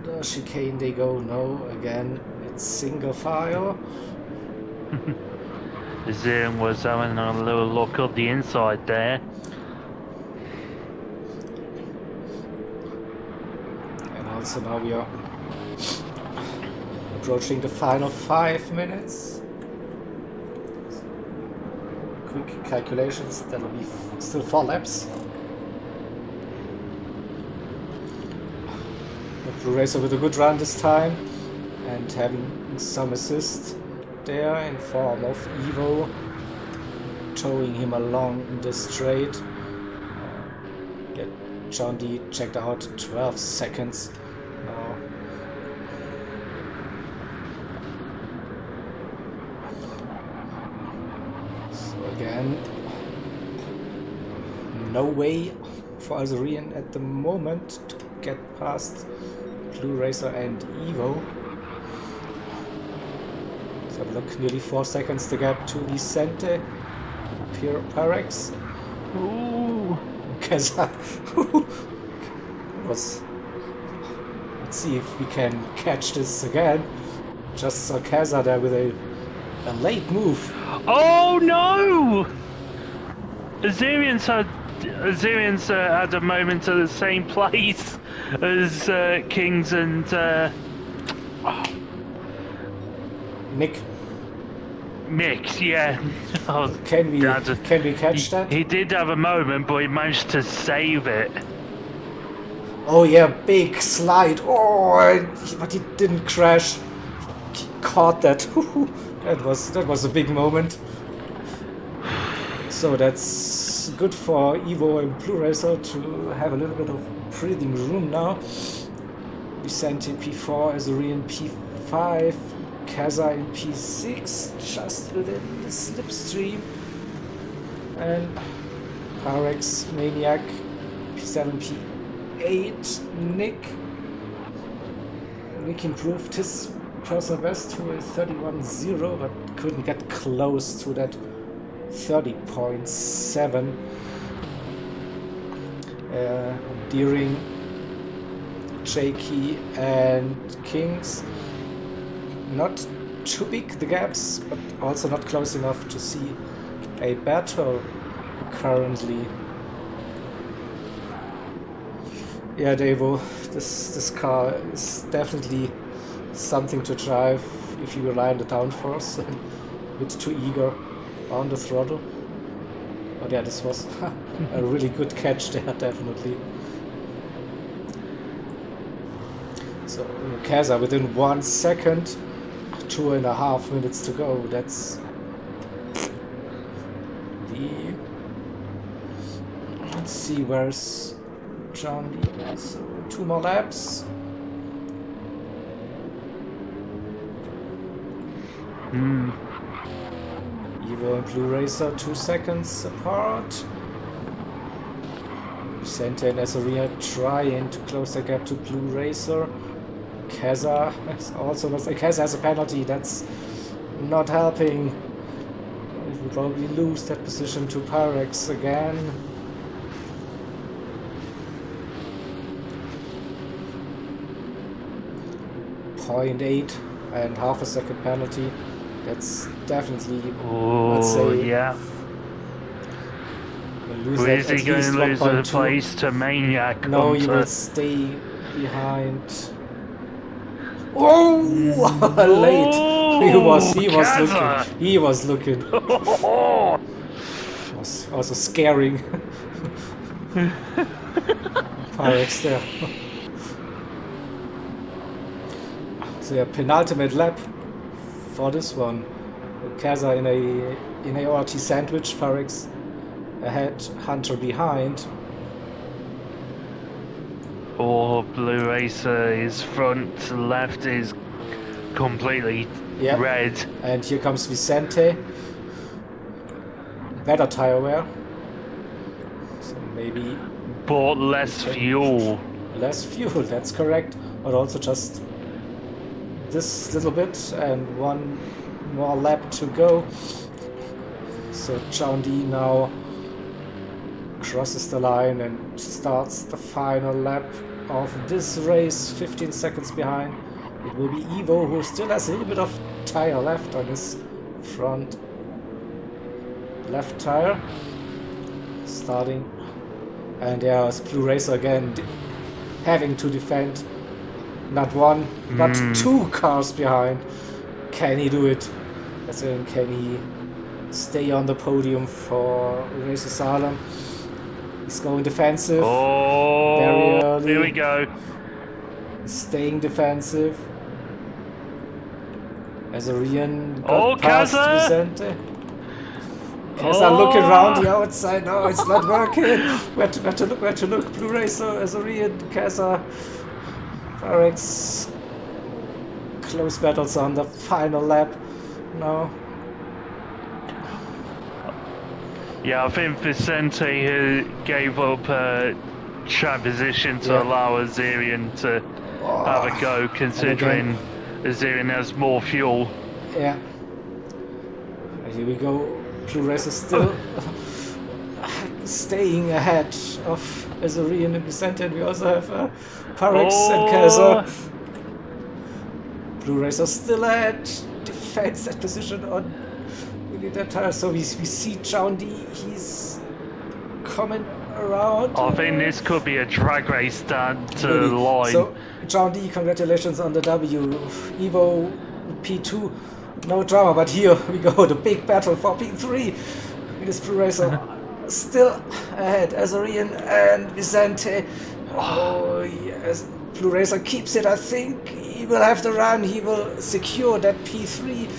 the chicane they go. No, again, it's single file. Zoom was having a little look at the inside there. And also now we are approaching the final 5 minutes. Quick calculations, that'll be still 4 laps. The Blue Racer with a good run this time and having some assist there in form of Evo, towing him along the straight. Get John D checked out, 12 seconds now. So again, no way for Azurian at the moment to get past Blue Racer and Evo. Let's have a look, nearly 4 seconds to gap to Vicente, Pyrex. Ooh. Keza was. Let's see if we can catch this again. Just saw Keza there with a late move. Oh no! Azurians had a moment at the same place as Kings and Nick, Mix, yeah. Oh, can we catch that? he did have a moment, but he managed to save it. Oh yeah, big slide. Oh, but he didn't crash. He caught that. that was a big moment. So that's good for Evo and Blue Racer to have a little bit of breathing room now. Vicente in P4, Azurian P5, Keza in P6, just within the slipstream. And Pyrex, Maniac, P7, P8, Nick. Nick improved his personal best to a 31.0, but couldn't get close to that 30.7. Deering, Jakey and Kings. Not too big the gaps, but also not close enough to see a battle currently. Yeah, Devo, this car is definitely something to drive if you rely on the downforce and a bit too eager on the throttle. But yeah, this was a really good catch there, definitely. So Keza within 1 second, 2.5 minutes to go. That's the. Let's see, where's John Lee? So 2 more laps. Evo and Blue Racer 2 seconds apart. Vicente and Azaria trying to close the gap to Blue Racer. Keza also looks like Keza has a penalty. That's not helping. He will probably lose that position to Pyrex again. .8 and half a second penalty. That's definitely, let's say, yeah. Or is he going to lose the place to Maniac? No, he will stay behind. Oh, late! He was looking. Was also scaring. Pyrex there. So yeah, penultimate lap for this one. Keza in a ORT sandwich, Pyrex ahead, Hunter behind. Or Blue Racer, his front left is completely red. And here comes Vicente. Better tire wear. So maybe. But less fuel. Less fuel, that's correct. But also just this little bit and 1 more lap to go. So John D now crosses the line and starts the final lap. of this race, 15 seconds behind. It will be Evo, who still has a little bit of tire left on his front left tire. Starting, and there's Blue Racer again having to defend not one, but two cars behind. Can he do it? Can he stay on the podium for Racer Salem? He's going defensive. Oh, very early. Here we go. Staying defensive. Azarian got past Kaza! Vicente. Kaza looking around the outside. No, it's not working. Where to look? Blue Racer, Azarian, Kaza, Farex. Close battles on the final lap. No. Yeah, I think Vicente who gave up track position to allow Azarian to have a go, considering Azarian has more fuel. Yeah. Here we go. Blue Racer still staying ahead of Azarian and Vicente, and we also have Parex and Kaza. Blue Racer still ahead, defends that position on really that tire. So we see John D, he's coming around. I think this could be a drag race down to the line. So John D, congratulations on the W. Evo P2, no drama, but here we go, the big battle for P3. It is Blue Racer still ahead, Azarian and Vicente. Oh yes, Blue Racer keeps it, I think. He will have the run, he will secure that P3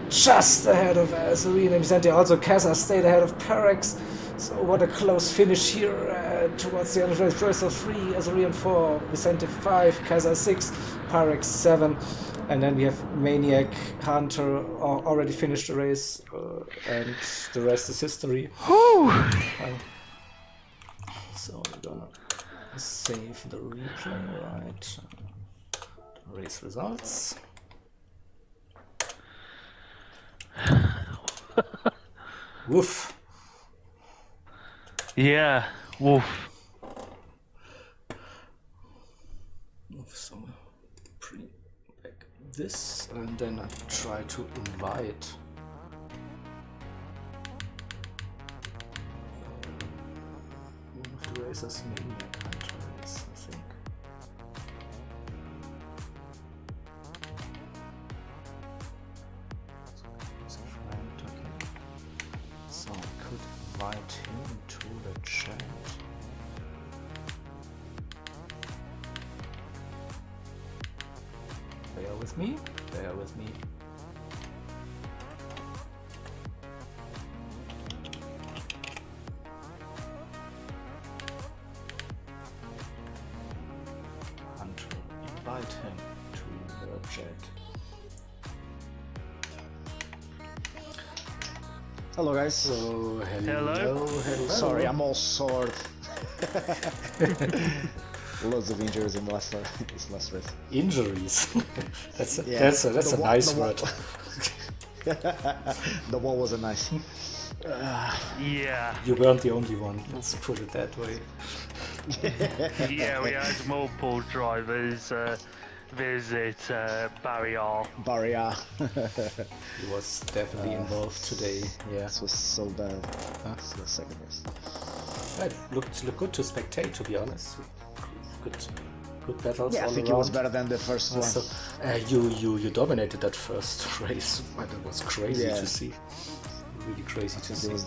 just ahead of Azarian and Vicente. Also Kaza stayed ahead of Parex. So what a close finish here towards the end of the race. Blue Racer 3, Azarian 4, Vicente 5, Kaza 6, Parex 7. And then we have Maniac, Hunter already finished the race, and the rest is history. So we're gonna save the replay, right? Race results. Woof. Yeah, woof. So bring back this, and then I try to invite one of the racers, Maniac Hunters, I think. So I could invite him to the chat. Bear with me, bear with me. Hunter, invite him to the chat. Hello guys. So, Hello. Sorry, I'm all sore. Loads of injuries in this last race. Injuries. that's a wall- nice the wall- word. The wall wasn't nice. Yeah. You weren't the only one. Let's put it that way. Yeah, we had multiple drivers visit Barrier. Barrier. He was definitely involved today. Yeah. This was so bad. This was the second race. It looked good to spectate, to be honest. Good battles. Yeah, I all think around. it was better than the first one. So, you dominated that first race. That was crazy to see. Really crazy to see. It was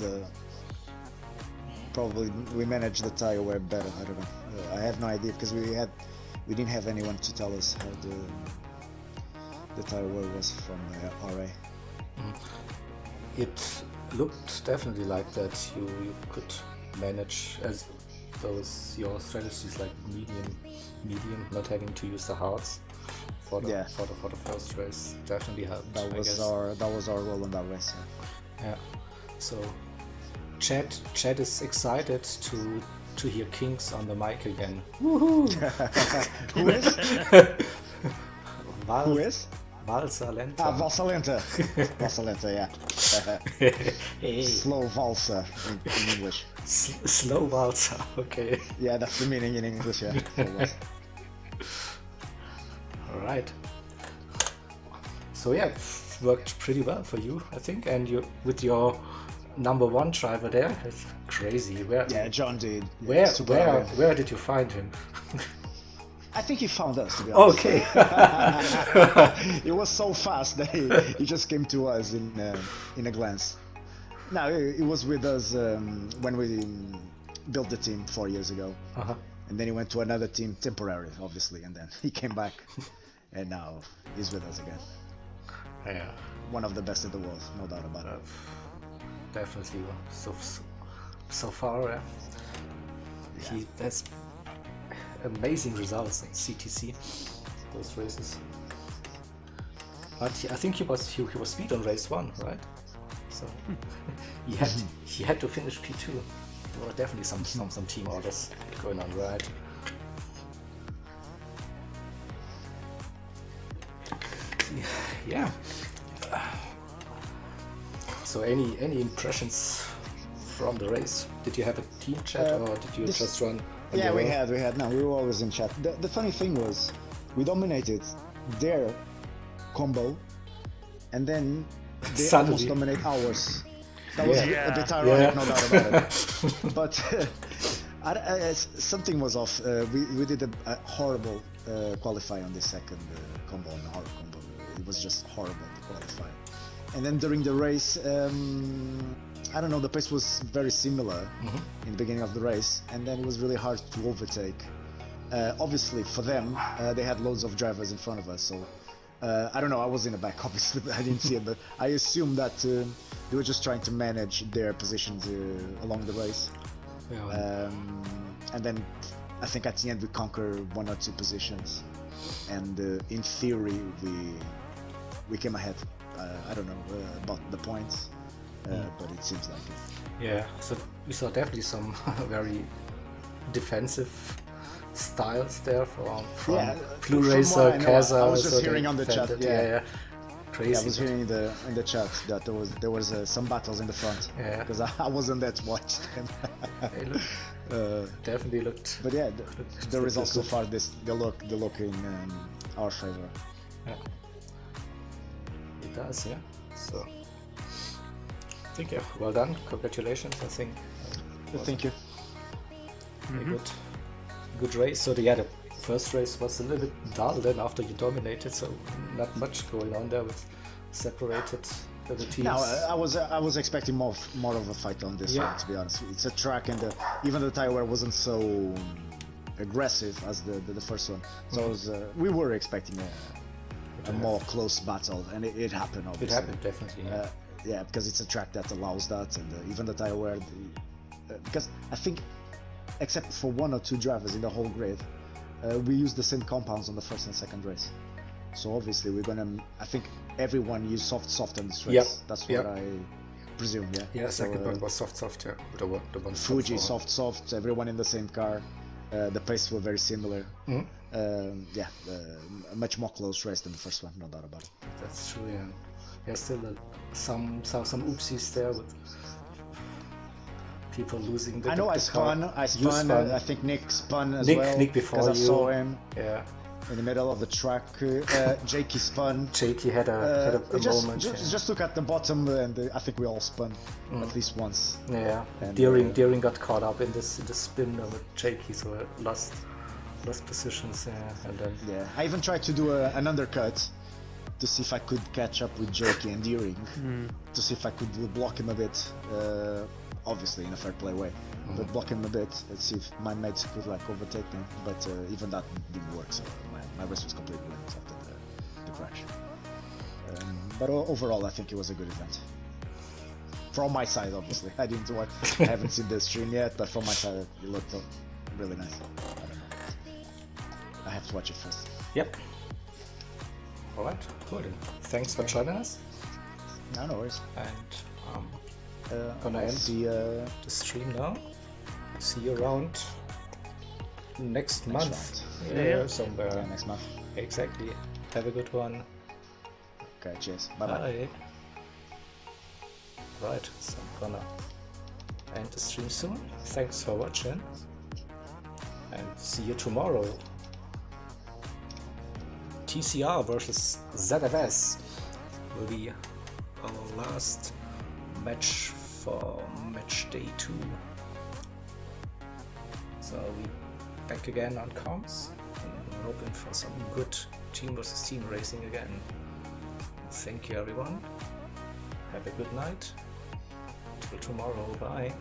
probably we managed the tire wear better. I don't know. I have no idea because we didn't have anyone to tell us how the tire wear was from RA. It looked definitely like that. You could manage as your strategies like medium, not having to use the hards for the first race definitely helped. That was our role in that race. Yeah. So Chad is excited to hear Kings on the mic again. Woohoo! Who is? Val, Who is? Valsa Lenta. Ah, Valsa Lenta. Valsa Lenta, yeah. Hey. Slow Valsa in English. Slow Valsa, okay. Yeah, that's the meaning in English, yeah. Slow Valsa. Alright. So yeah, worked pretty well for you, I think, and you with your number one driver there, it's crazy. Where Yeah, John did. Yeah, where did you find him? I think he found us, to be honest. Okay. It was so fast that he just came to us in a glance. No, it was with us when we built the team 4 years ago. Uh-huh. And then he went to another team, temporary, obviously, and then he came back, and now he's with us again. Yeah. One of the best in the world, no doubt about it. Definitely. So far, he has amazing results in CTC, those races. But I think he was speed on race 1, right? So he had to finish P2. There were definitely some team orders going on, right? Yeah. So any impressions from the race? Did you have a team chat or did you just run? Yeah, we had. No, we were always in chat. The funny thing was, we dominated their combo, and then they almost dominate ours. That was a bit ironic, no doubt about it. But something was off. We did a horrible qualify on the second combo, on the hard combo. It was just horrible to qualify. And then during the race, I don't know, the pace was very similar in the beginning of the race, and then it was really hard to overtake. Obviously, for them, they had loads of drivers in front of us, so I don't know, I was in the back, obviously, I didn't see it, but I assume that they were just trying to manage their positions along the race. Yeah. And then I think at the end we conquered 1 or 2 positions, and in theory we came ahead. I don't know about the points, but it seems like it. Yeah, so we saw definitely some very defensive styles there from Blue Racer, Kaza. I was just hearing on the chat. Yeah. Crazy. Yeah, I was hearing in the chat that there was some battles in the front. Yeah. Because I wasn't there to watch them. Definitely looked. But yeah, the results so far, they look in our favor. Yeah. It does, yeah. So, thank you. Well done. Congratulations. I think. Thank you. Very good race. So the first race was a little bit dull. Then after you dominated, so not much going on there with separated the teams. No, I was expecting more of a fight on this one. To be honest, it's a track, and even the tire wear wasn't so aggressive as the first one. So we were expecting a more close battle, and it happened. Obviously, it happened definitely. Yeah, because it's a track that allows that, and even the tire wear. Because I think, except for 1 or 2 drivers in the whole grid, we used the same compounds on the first and second race. So obviously we're gonna. I think everyone used soft on this race. Yep. That's what I presume. Yeah. Yeah. Second one was soft. Yeah. The one Fuji soft. Everyone in the same car. The pace were very similar. A much more close race than the first one, no doubt about it. That's true. Yeah. There's still some oopsies there with people losing. I know I spun. I think Nick spun as well. Nick before you. I saw him. Yeah. In the middle of the track, Jakey spun. Jakey had a moment. Just look at the bottom, and I think we all spun at least once. Yeah. And Deering got caught up in the spin with Jakey, so lost positions. Yeah. And then I even tried to do an undercut to see if I could catch up with Jakey and Deering, to see if I could block him a bit. Obviously in a fair play way, but block him a bit and see if my mates could overtake them. But even that didn't work, so my race was completely ruined after the crash. But overall, I think it was a good event. From my side, obviously, I didn't watch. I haven't seen the stream yet, but from my side, it looked really nice. I don't know. I have to watch it first. Yep. All right. Cool. Thanks for joining us. No worries. And gonna end the stream now. See you around next month. Round. Somewhere. Yeah, next month. Exactly. Have a good one. Okay, cheers. Bye bye. Bye. Right, so I'm gonna end the stream soon. Thanks for watching, and see you tomorrow. TCR versus ZFS will be our last match for match day 2. So we back again on comms, and hoping for some good team versus team racing again. Thank you everyone. Have a good night. Till tomorrow. Bye.